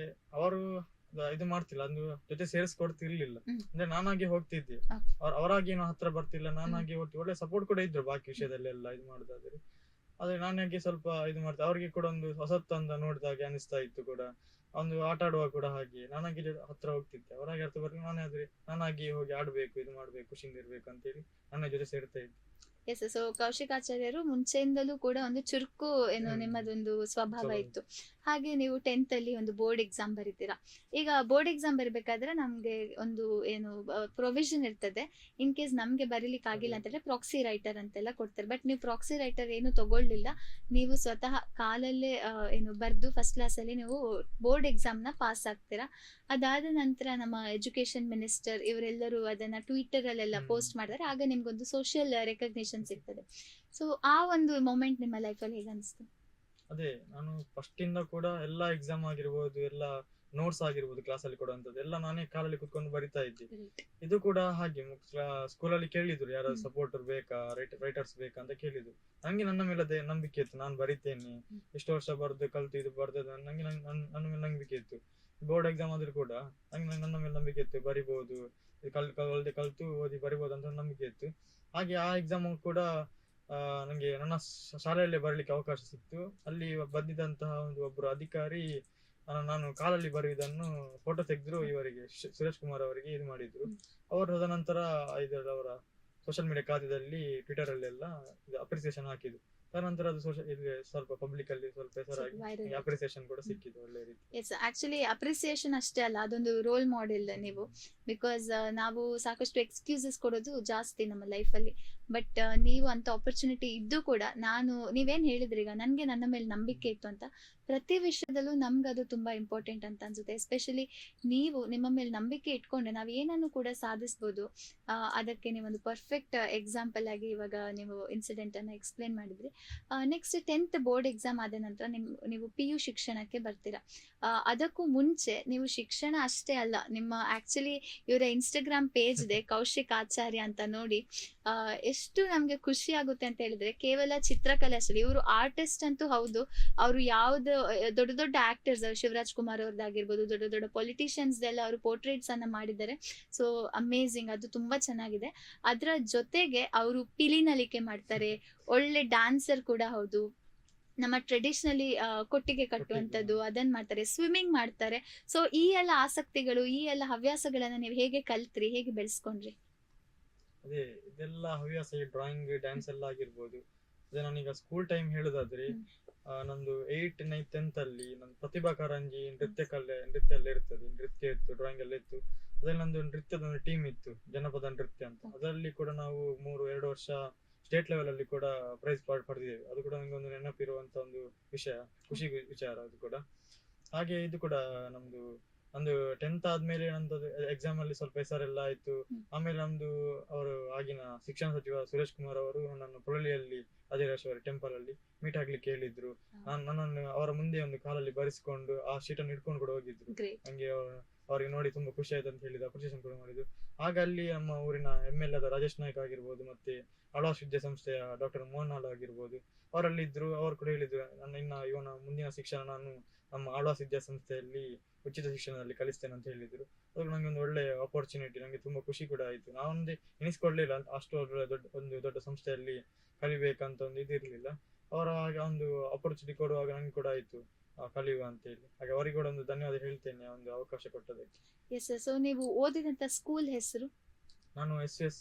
ಅವರು ಇದು ಮಾಡ್ತಿಲ್ಲ, ಅದು ಜೊತೆ ಸೇರಿಸ್ಕೊಡ್ತಿರ್ಲಿಲ್ಲ. ಹ್ಮ್. ಅಂದ್ರೆ ನಾನಾಗಿ ಹೋಗ್ತಿದ್ದೆ, Okay. ಅವರಾಗಿ ಏನೋ ಹತ್ರ ಬರ್ತಿಲ್ಲ, ನಾನಾಗಿ ಹೋಗ್ತಿ. ಒಳ್ಳೆ ಸಪೋರ್ಟ್ ಕೂಡ ಇದ್ರು ಬಾಕಿ ವಿಷಯದಲ್ಲೆಲ್ಲ ಇದು ಮಾಡುದಾದ್ರೆ. ಆದ್ರೆ ನಾನಾಗಿ ಸ್ವಲ್ಪ ಇದು ಮಾಡ್ತಾ, ಅವ್ರಿಗೆ ಕೂಡ ಒಂದು ಹೊಸತ್ತು ಅಂತ ನೋಡಿದಾಗೆ ಅನಿಸ್ತಾ ಇತ್ತು ಕೂಡ. ಒಂದು ಆಟ ಆಡುವಾಗ ಕೂಡ ಹಾಗೆ ನಾನಾಗಿ ಹತ್ರ ಹೋಗ್ತಿದ್ದೆ, ಅವರಾಗಿ ಹತ್ರ ಬರ್ಲಿ, ನಾನಾಗಿ ಹೋಗಿ ಆಡ್ಬೇಕು, ಇದು ಮಾಡ್ಬೇಕು, ಖುಷಿಯಿಂದ ಇರ್ಬೇಕು ಅಂತೇಳಿ ನನ್ನ ಜೊತೆ ಸೇರ್ತಾ ಇದ್ದೆ. ಎಸ್, ಸೊ ಕೌಶಿಕ್ ಆಚಾರ್ಯರು ಮುಂಚೆಯಿಂದಲೂ ಕೂಡ ಒಂದು ಚುರುಕು ಏನು ಹ್ಮ್. ನಿಮ್ಮದೊಂದು ಸ್ವಭಾವ ಸ್ವಭಾವ. ಇತ್ತು. ಹಾಗೆ ನೀವು 10th ಅಲ್ಲಿ ಒಂದು ಬೋರ್ಡ್ ಎಕ್ಸಾಮ್ ಬರೀತೀರಾ. ಈಗ ಬೋರ್ಡ್ ಎಕ್ಸಾಮ್ ಬರಿಬೇಕಾದ್ರೆ ನಮ್ಗೆ ಒಂದು ಏನು ಪ್ರೊವಿಷನ್ ಇರ್ತದೆ, ಇನ್ ಕೇಸ್ ನಮ್ಗೆ ಬರೀಲಿಕ್ಕೆ ಆಗಿಲ್ಲ ಅಂತಂದ್ರೆ ಪ್ರಾಕ್ಸಿ ರೈಟರ್ ಅಂತೆಲ್ಲ ಕೊಡ್ತಾರೆ. ಬಟ್ ನೀವು ಪ್ರಾಕ್ಸಿ ರೈಟರ್ ಏನು ತಗೊಳ್ಳಿಲ್ಲ, ನೀವು ಸ್ವತಃ ಕಾಲಲ್ಲೇ ಏನು ಬರ್ದು ಫಸ್ಟ್ ಕ್ಲಾಸ್ ಅಲ್ಲಿ ನೀವು ಬೋರ್ಡ್ ಎಕ್ಸಾಮ್ ನ ಪಾಸ್ ಆಗ್ತೀರಾ. ಅದಾದ ನಂತರ ನಮ್ಮ ಎಜುಕೇಶನ್ ಮಿನಿಸ್ಟರ್ ಇವರೆಲ್ಲರೂ ಅದನ್ನ ಟ್ವಿಟರ್ ಅಲ್ಲೆಲ್ಲ ಹ್ಮ್. ಪೋಸ್ಟ್ ಮಾಡಿದ್ರೆ ಆಗ ನಿಮ್ಗೊಂದು ಸೋಷಿಯಲ್ ರೆಕಗ್ನಿಷನ್ ಸಿಗ್ತದೆ. ಸೊ ಆ ಒಂದು ಮೊಮೆಂಟ್ ನಿಮ್ಮ ಲೈಫಲ್ಲಿ ಹೇಗೆ ಅನಿಸ್ತು? ಅದೇ ನಾನು ಫಸ್ಟ್ ಇಂದ ಕೂಡ ಎಲ್ಲಾ ಎಕ್ಸಾಮ್ ಆಗಿರ್ಬೋದು, ಎಲ್ಲ ನೋಟ್ಸ್ ಆಗಿರ್ಬೋದು, ಕ್ಲಾಸ್ ಅಲ್ಲಿ ಕೊಡುವಂತದ್ದು ಎಲ್ಲ ನಾನೇ ಕಾಲಲ್ಲಿ ಕುತ್ಕೊಂಡು ಬರಿತಾ ಇದ್ದೆ. ಇದು ಕೂಡ ಹಾಗೆ ಸ್ಕೂಲಲ್ಲಿ ಕೇಳಿದ್ರು, ಯಾರಾದ್ರು ಸಪೋರ್ಟರ್ ಬೇಕಾ, ರೈಟರ್ಸ್ ಬೇಕಾ ಅಂತ ಕೇಳಿದ್ರು. ನಂಗೆ ನನ್ನ ಮೇಲೆ ಅದೇ ನಂಬಿಕೆ ಇತ್ತು, ನಾನು ಬರಿತೇನೆ, ಇಷ್ಟು ವರ್ಷ ಬರ್ದು ಕಲ್ತು ಇದು ಬರ್ದದ್ದು ನಂಗೆ ನನ್ನ ಮೇಲೆ ನಂಬಿಕೆ ಇತ್ತು. ಬೋರ್ಡ್ ಎಕ್ಸಾಮ್ ಆದ್ರೂ ಕೂಡ ನಂಗೆ ನನ್ನ ಮೇಲೆ ನಂಬಿಕೆ ಇತ್ತು, ಬರಿಬಹುದು, ಒಳ್ಳೆ ಕಲ್ತು ಓದಿ ಬರಿಬಹುದು ಅಂತ ನಂಬಿಕೆ ಇತ್ತು. ಹಾಗೆ ಆ ಎಕ್ಸಾಮ್ ಕೂಡ ನಂಗೆ ನನ್ನ ಶಾಲೆಯಲ್ಲೇ ಬರಲಿಕ್ಕೆ ಅವಕಾಶ ಸಿಕ್ತು. ಅಲ್ಲಿ ಬಂದಿದ್ದಂತಹ ಒಬ್ರು ಅಧಿಕಾರಿ ನಾನು ಕಾಲಲ್ಲಿ ಬರೆಯುವುದನ್ನು ಫೋಟೋ ತೆಗೆದ್ರು, ಇವರಿಗೆ ಸುರೇಶ್ ಕುಮಾರ್ ಅವರಿಗೆ ಇದು ಮಾಡಿದ್ರು. ಅವರು ತದನಂತರ ಅವರ ಸೋಷಿಯಲ್ ಮೀಡಿಯಾ ಖಾತೆಯಲ್ಲಿ, ಟ್ವಿಟರ್ ಅಲ್ಲೆಲ್ಲ ಇದು ಅಪ್ರಿಸಿಯೇಷನ್ ಹಾಕಿದ್ರು. ತದನಂತರ ಅದು ಸ್ವಲ್ಪ ಪಬ್ಲಿಕ್ ಅಲ್ಲಿ ಸ್ವಲ್ಪ ಹೆಸರಾಗಿ ಅಪ್ರಿಸಿಯೇಷನ್ ಕೂಡ ಸಿಕ್ಕಿದೆ ಒಳ್ಳೆ ರೀತಿ. ಎಸ್, ಆಕ್ಚುಲಿ ಅಪ್ರಿಸಿಯೇಷನ್ ಅಷ್ಟೇ ಅಲ್ಲ, ಅದೊಂದು ರೋಲ್ ಮಾಡೆಲ್ ನೀವು. ಬಿಕಾಸ್ ನಾವು ಸಾಕಷ್ಟು ಎಕ್ಸ್ಕ್ಯೂಸಸ್ ಕೊಡೋದು ಜಾಸ್ತಿ ನಮ್ಮ ಲೈಫಲ್ಲಿ. ಬಟ್ ನೀವು ಅಂತ ಆಪರ್ಚುನಿಟಿ ಇದ್ದು ಕೂಡ ನೀವೇನ್ ಹೇಳಿದ್ರಿ ಈಗ, ನನ್ಗೆ ನನ್ನ ಮೇಲೆ ನಂಬಿಕೆ ಇತ್ತು ಅಂತ. ಪ್ರತಿ ವಿಷಯದಲ್ಲೂ ನಮ್ಗೆ ಅದು ತುಂಬಾ ಇಂಪಾರ್ಟೆಂಟ್ ಅಂತ ಅನ್ಸುತ್ತೆ. ಎಸ್ಪೆಷಲಿ ನೀವು ನಿಮ್ಮ ಮೇಲೆ ನಂಬಿಕೆ ಇಟ್ಕೊಂಡ್ರೆ ನಾವ್ ಏನನ್ನು ಕೂಡ ಸಾಧಿಸ್ಬೋದು. ಅದಕ್ಕೆ ನೀವೊಂದು ಪರ್ಫೆಕ್ಟ್ ಎಕ್ಸಾಂಪಲ್ ಆಗಿ ಇವಾಗ ನೀವು ಇನ್ಸಿಡೆಂಟ್ ಅನ್ನ ಎಕ್ಸ್ಪ್ಲೇನ್ ಮಾಡಿದ್ರಿ. ನೆಕ್ಸ್ಟ್ 10th ಬೋರ್ಡ್ ಎಕ್ಸಾಮ್ ಆದ ನಂತರ ನೀವು PU ಶಿಕ್ಷಣಕ್ಕೆ ಬರ್ತೀರಾ. ಅದಕ್ಕೂ ಮುಂಚೆ ನೀವು ಶಿಕ್ಷಣ ಅಷ್ಟೇ ಅಲ್ಲ, ನಿಮ್ಮ ಆಕ್ಚುಲಿ ಇವರ ಇನ್ಸ್ಟಾಗ್ರಾಮ್ ಪೇಜ್ ಇದೆ ಕೌಶಿಕ್ ಆಚಾರ್ಯ ಅಂತ ನೋಡಿ ಎಷ್ಟು ನಮ್ಗೆ ಖುಷಿ ಆಗುತ್ತೆ ಅಂತ ಹೇಳಿದ್ರೆ, ಕೇವಲ ಚಿತ್ರಕಲೆ ಅಷ್ಟೇ, ಇವರು ಆರ್ಟಿಸ್ಟ್ ಅಂತೂ ಹೌದು. ಅವರು ಯಾವ್ದು ದೊಡ್ಡ ದೊಡ್ಡ ಆಕ್ಟರ್ಸ್, ಶಿವರಾಜ್ ಕುಮಾರ್ ಅವ್ರದ್ದಾಗಿರ್ಬೋದು, ದೊಡ್ಡ ದೊಡ್ಡ ಪೊಲಿಟಿಷಿಯನ್ಸ್ ಎಲ್ಲ ಅವರು ಪೋರ್ಟ್ರೇಟ್ಸ್ ಅನ್ನ ಮಾಡಿದ್ದಾರೆ. ಸೊ ಅಮೇಝಿಂಗ್, ಅದು ತುಂಬಾ ಚೆನ್ನಾಗಿದೆ. ಅದರ ಜೊತೆಗೆ ಅವರು ಪಿಲಿನಲಿಕೆ ಮಾಡ್ತಾರೆ, ಒಳ್ಳೆ ಡ್ಯಾನ್ಸರ್ ಕೂಡ ಹೌದು. ನಮ್ಮ ಟ್ರೆಡಿಷನಲಿ ಕೊಟ್ಟಿಗೆ ಕಟ್ಟುವಂಥದ್ದು ಅದನ್ನ ಮಾಡ್ತಾರೆ, ಸ್ವಿಮ್ಮಿಂಗ್ ಮಾಡ್ತಾರೆ. ಸೊ ಈ ಎಲ್ಲ ಆಸಕ್ತಿಗಳು, ಈ ಎಲ್ಲ ಹವ್ಯಾಸಗಳನ್ನ ನೀವು ಹೇಗೆ ಕಲ್ತ್ರಿ, ಹೇಗೆ ಬೆಳೆಸ್ಕೊಂಡ್ರಿ? ಅದೇ ಇದೆಲ್ಲ ಹವ್ಯಾಸ, ಈ ಡ್ರಾಯಿಂಗ್, ಡ್ಯಾನ್ಸ್ ಎಲ್ಲ ಆಗಿರ್ಬೋದು. ಅದೇ ನಾನೀಗ ಸ್ಕೂಲ್ ಟೈಮ್ ಹೇಳುದಾದ್ರೆ, ನಂದು 8th 9th 10th ಅಲ್ಲಿ ನನ್ನ ಪ್ರತಿಭಾ ಕಾರಂಜಿ ನೃತ್ಯ ಎಲ್ಲ ಇರ್ತದೆ, ನೃತ್ಯ ಇತ್ತು, ಡ್ರಾಯಿಂಗ್ ಎಲ್ಲ ಇತ್ತು. ಅದ್ರಲ್ಲಿ ನಂದು ನೃತ್ಯದ ಒಂದು ಟೀಮ್ ಇತ್ತು, ಜನಪದ ನೃತ್ಯ ಅಂತ. ಅದರಲ್ಲಿ ಕೂಡ ನಾವು 2 ವರ್ಷ ಸ್ಟೇಟ್ ಲೆವೆಲ್ ಅಲ್ಲಿ ಕೂಡ ಪ್ರೈಸ್ ಪಡೆದಿದ್ದೇವೆ. ಅದು ಕೂಡ ನಂಗೆ ಒಂದು ನೆನಪಿರುವಂತ ಒಂದು ವಿಷಯ, ಖುಷಿ ವಿಚಾರ ಅದು ಕೂಡ. ಹಾಗೆ ಇದು ಕೂಡ ನಂದು 10th ಆದ್ಮೇಲೆ ನಂದು ಎಕ್ಸಾಮ್ ಅಲ್ಲಿ ಸ್ವಲ್ಪ ಹೆಸರೆಲ್ಲ ಆಯ್ತು. ಆಮೇಲೆ ನಮ್ದು ಅವರು ಆಗಿನ ಶಿಕ್ಷಣ ಸಚಿವ ಸುರೇಶ್ ಕುಮಾರ್ ಅವರು ನನ್ನನ್ನು ಪೊಳಲಿಯಲ್ಲಿ ಅಜರೇಶ್ವರಿ ಟೆಂಪಲ್ ಅಲ್ಲಿ ಮೀಟ್ ಆಗ್ಲಿಕ್ಕೆ ಹೇಳಿದ್ರು. ನನ್ನನ್ನು ಅವರ ಮುಂದೆ ಒಂದು ಕಾಲಲ್ಲಿ ಬರೆಸಿಕೊಂಡು ಆ ಶೀಟ್ ಅನ್ನು ಇಟ್ಕೊಂಡು ಕೂಡ ಹೋಗಿದ್ರು. ನಂಗೆ ಅವರಿಗೆ ನೋಡಿ ತುಂಬಾ ಖುಷಿ ಆಯ್ತು ಅಂತ ಹೇಳಿದ್ರು, ಅಪ್ರಿಸಿಯೇಷನ್ ಕೂಡ ಮಾಡಿದ್ರು. ಆಗ ಅಲ್ಲಿ ನಮ್ಮ ಊರಿನ MLA ಆದ ರಾಜೇಶ್ ನಾಯ್ಕ್ ಆಗಿರ್ಬೋದು, ಮತ್ತೆ ಆಳ್ವಾಸ್ ವಿದ್ಯಾಸಂಸ್ಥೆಯ ಡಾಕ್ಟರ್ ಮೋಹನ್ ಹಾಲ್ ಆಗಿರ್ಬೋದು, ಅವರಲ್ಲಿ ಇದ್ರು. ಅವರು ಕೂಡ ಹೇಳಿದ್ರು, ಇವನ ಮುಂದಿನ ಶಿಕ್ಷಣ ನಾನು ನಮ್ಮ ಆಳ್ವಾಸ್ ವಿದ್ಯಾಸಂಸ್ಥೆಯಲ್ಲಿ ಉಚಿತ ಶಿಕ್ಷಣದಲ್ಲಿ ಕಲಿಸ್ತೇನೆ ಅಂತ ಹೇಳಿದ್ರು. ಅದು ನಂಗೆ ಒಂದು ಒಳ್ಳೆ ಆಪರ್ಚುನಿಟಿ, ನಂಗೆ ತುಂಬಾ ಖುಷಿ ಕೂಡ ಆಯ್ತು. ನಾವೊಂದೇ ಎನಿಸ್ಕೊಡ್ಲಿಲ್ಲ ಅಷ್ಟು ದೊಡ್ಡ ಸಂಸ್ಥೆಯಲ್ಲಿ ಕಲಿಬೇಕಂತ ಒಂದು ಇದಿರ್ಲಿಲ್ಲ. ಅವರ ಹಾಗೆ ಒಂದು ಆಪರ್ಚುನಿಟಿ ಕೊಡುವಾಗ ನಂಗೆ ಕೂಡ ಆಯ್ತು ಕಲಿಯುವ ಅಂತ ಹೇಳಿ. ಹಾಗೆ ಅವರಿಗೆ ಕೂಡ ಒಂದು ಧನ್ಯವಾದ ಹೇಳ್ತೇನೆ ಒಂದು ಅವಕಾಶ ಕೊಟ್ಟದಕ್ಕೆ. ಎಸ್, ಸೊ ನೀವು ಓದಿದಂತ ಸ್ಕೂಲ್ ಹೆಸರು? ನಾನು SS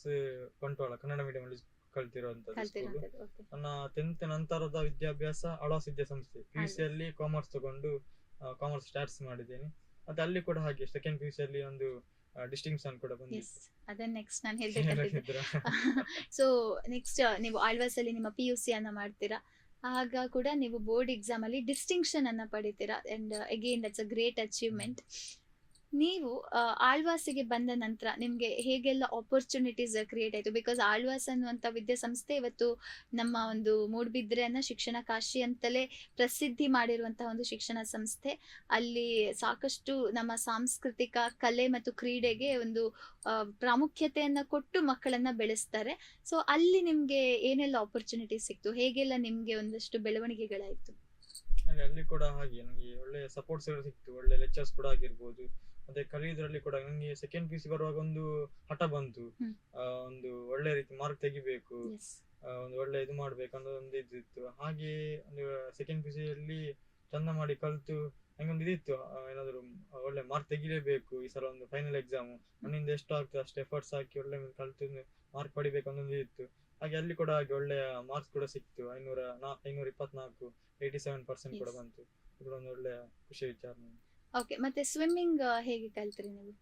ಬಂಟ್ವಾಳ ಕನ್ನಡ ಮೀಡಿಯಂ ಅಲ್ಲಿ ಕಲ್ತಿರುವಂತದ್ದು. ನನ್ನ 10th ನಂತರದ ವಿದ್ಯಾಭ್ಯಾಸ ಆಳ್ವಾಸ್ ವಿದ್ಯಾಸಂಸ್ಥೆ. PUC ಅಲ್ಲಿ ಕಾಮರ್ಸ್ ತಗೊಂಡು ಕಾಮರ್ಸ್ ಸ್ಟಾರ್ಟ್ಸ್ ಮಾಡಿದ್ದೇನೆ. ಮತ್ತೆ ಅಲ್ಲಿ ಕೂಡ ಹಾಗೆ ಸೆಕೆಂಡ್ PUC ಅಲ್ಲಿ ಒಂದು ಡಿಸ್ಟಿಂಕ್ಷನ್ ಕೂಡ ಬಂದಿತ್ತು. ಅದನ್ನ ನೆಕ್ಸ್ಟ್ ನಾನು ಹೇಳ್ಬೇಕಂತಿದ್ದೆ. ಸೊ ನೆಕ್ಸ್ಟ್ ನೀವು ಆಳ್ವಾಸ್ ಅಲ್ಲಿ ನಿಮ್ಮ PUC ಅನ್ನ ಮಾಡ್ತೀರಾ. ಆಗ ಕೂಡ ನೀವು ಬೋರ್ಡ್ ಎಕ್ಸಾಮ್ ಅಲ್ಲಿ ಡಿಸ್ಟಿಂಕ್ಷನ್ ಅನ್ನ ಪಡಿತೀರಾ. And again that's a great achievement. ನೀವು ಆಳ್ವಾಸಿಗೆ ಬಂದ ನಂತರ ನಿಮ್ಗೆ ಹೇಗೆಲ್ಲ ಆಪರ್ಚುನಿಟೀಸ್ ಕ್ರಿಯೇಟ್ ಆಯ್ತು? ಬಿಕಾಸ್ ಆಳ್ವಾಸ್ ಅನ್ನುವಂತ ವಿದ್ಯಾಸಂಸ್ಥೆ ಇವತ್ತು ನಮ್ಮ ಒಂದು ಮೂಡ್ಬಿದ್ರೆಯನ್ನ ಶಿಕ್ಷಣ ಕಾಶಿ ಅಂತಲೇ ಪ್ರಸಿದ್ಧಿ ಮಾಡಿರುವಂತಹ ಒಂದು ಶಿಕ್ಷಣ ಸಂಸ್ಥೆ. ಅಲ್ಲಿ ಸಾಕಷ್ಟು ನಮ್ಮ ಸಾಂಸ್ಕೃತಿಕ ಕಲೆ ಮತ್ತು ಕ್ರೀಡೆಗೆ ಒಂದು ಪ್ರಾಮುಖ್ಯತೆಯನ್ನ ಕೊಟ್ಟು ಮಕ್ಕಳನ್ನ ಬೆಳೆಸ್ತಾರೆ. ಸೊ ಅಲ್ಲಿ ನಿಮ್ಗೆ ಏನೆಲ್ಲ ಆಪರ್ಚುನಿಟೀಸ್ ಸಿಕ್ತು, ಹೇಗೆಲ್ಲ ನಿಮ್ಗೆ ಒಂದಷ್ಟು ಬೆಳವಣಿಗೆಗಳಾಯ್ತು? ಅಲ್ಲಿ ಕೂಡ ಹಾಗೆ ನನಗೆ ಒಳ್ಳೆ ಸಪೋರ್ಟ್ಸ್ ಸಿಕ್ತು, ಒಳ್ಳೆ ಲೆಕ್ಚರ್ಸ್ ಕೂಡ ಆಗಿರ್ಬೋದು. ಮತ್ತೆ ಕಲಿಯುವುದರಲ್ಲಿ ಕೂಡ ನನಗೆ ಸೆಕೆಂಡ್ ಪಿ ಸಿ ಬರುವಾಗ ಒಂದು ಹಠ ಬಂತು, ಒಂದು ಒಳ್ಳೆ ರೀತಿ ಮಾರ್ಕ್ ತೆಗಿಬೇಕು, ಒಂದು ಒಳ್ಳೆ ಇದು ಮಾಡ್ಬೇಕು ಅನ್ನೋ ಒಂದು ಇದಿತ್ತು. ಹಾಗೆ ಒಂದು ಸೆಕೆಂಡ್ ಪಿ ಸಿ ಯಲ್ಲಿ ಚಂದ ಮಾಡಿ ಕಲ್ತು ನಂಗೊಂದು ಇದಿತ್ತು, ಏನಾದ್ರು ಒಳ್ಳೆ ಮಾರ್ಕ್ ತೆಗಿಲೇಬೇಕು ಈ ಸಲ, ಒಂದು ಫೈನಲ್ ಎಕ್ಸಾಮ್ ನನ್ನಿಂದ ಎಷ್ಟು ಆಗ್ತದೆ ಅಷ್ಟು ಎಫರ್ಟ್ಸ್ ಹಾಕಿ ಒಳ್ಳೆ ಕಲ್ತು ಮಾರ್ಕ್ ಪಡಿಬೇಕು ಅನ್ನೊಂದು ಇತ್ತು. ಹಾಗೆ ಅಲ್ಲಿ ಕೂಡ ಹಾಗೆ ಒಳ್ಳೆಯ ಮಾರ್ಕ್ಸ್ ಕೂಡ ಸಿಕ್ತು, 524 87% ಕೂಡ ಬಂತು. ಇದು ಒಂದು ಒಳ್ಳೆಯ ಖುಷಿ ವಿಚಾರ. ಓಕೆ, ಮತ್ತೆ ಸ್ವಿಮ್ಮಿಂಗ್ ಹೇಗೆ ಕಲ್ತ್ರಿ ನೀವು?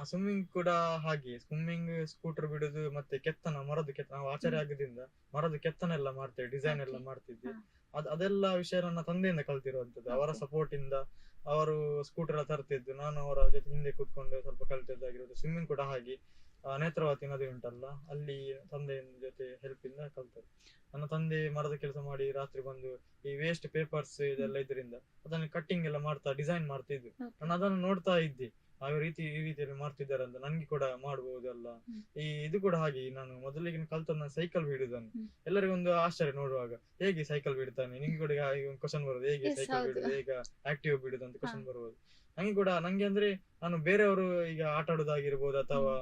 ಸ್ವಿಮ್ಮಿಂಗ್ ಕೂಡ ಹಾಗೆ, ಸ್ವಿಮ್ಮಿಂಗ್, ಸ್ಕೂಟರ್ ಬಿಡುದು, ಮತ್ತೆ ಕೆತ್ತನ, ಮರದ ಕೆತ್ತನ, ನಾವು ಆಚಾರ್ಯ ಆಗಿದ್ದರಿಂದ ಮರದ ಕೆತ್ತನ ಎಲ್ಲ ಮಾಡ್ತೇವೆ, ಡಿಸೈನ್ ಎಲ್ಲ ಮಾಡ್ತಿದ್ದೆ. ಅದೆಲ್ಲ ವಿಷಯ ನನ್ನ ತಂದೆಯಿಂದ ಕಲ್ತಿರುವಂತದ್ದು. ಅವರ ಸಪೋರ್ಟ್ ಇಂದ ಅವರು ಸ್ಕೂಟರ್ ಎಲ್ಲ ತರ್ತಿದ್ದು, ನಾನು ಅವರ ಜೊತೆ ಹಿಂದೆ ಕೂತ್ಕೊಂಡು ಸ್ವಲ್ಪ ಕಲ್ತಿದ್ದಾಗಿರೋದು. ಸ್ವಿಮ್ಮಿಂಗ್ ಕೂಡ ಹಾಗೆ, ನೇತ್ರಾವತಿ ನದಿ ಉಂಟಲ್ಲ, ಅಲ್ಲಿ ತಂದೆಯ ಜೊತೆ ಹೆಲ್ಪ್ ಇಂದ ಕಲ್ತದ್ದು. ನನ್ನ ತಂದೆ ಮರದ ಕೆಲಸ ಮಾಡಿ ರಾತ್ರಿ ಬಂದು ಈ ವೇಸ್ಟ್ ಪೇಪರ್ಸ್ ಇದೆಲ್ಲ ಇದರಿಂದ ಅದನ್ನು ಕಟ್ಟಿಂಗ್ ಎಲ್ಲ ಮಾಡ್ತಾ ಡಿಸೈನ್ ಮಾಡ್ತಿದ್ದು. ನಾನು ಅದನ್ನು ನೋಡ್ತಾ ಇದ್ದೆ, ಯಾವ ರೀತಿ ಈ ರೀತಿಯಲ್ಲಿ ಮಾಡ್ತಿದ್ದಾರೆ ಅಂತ, ನನ್ಗೆ ಕೂಡ ಮಾಡಬಹುದಲ್ಲ. ಇದು ಕೂಡ ಹಾಗೆ, ನಾನು ಮೊದಲಿಗೆ ಕಲ್ತದ್ದು ಸೈಕಲ್ ಬಿಡುದನ್ನು. ಎಲ್ಲರಿಗೂ ಒಂದು ಆಶ್ಚರ್ಯ ನೋಡುವಾಗ, ಹೇಗೆ ಸೈಕಲ್ ಬಿಡ್ತಾನೆ, ನಿಮ್ಗೆ ಕೂಡ ಕ್ವಶನ್ ಬರುದು, ಹೇಗೆ ಸೈಕಲ್ ಬಿಡುದು, ಹೇಗೆ ಆಕ್ಟಿವ್ ಬಿಡುದು ಅಂತ ಕ್ವಶನ್ ಬರುವುದು. ನಂಗೆ ಅಂದ್ರೆ ನಾನು ಬೇರೆಯವರು ಈಗ ಆಟ ಆಡುದಾಗಿರ್ಬೋದು ಅಥವಾ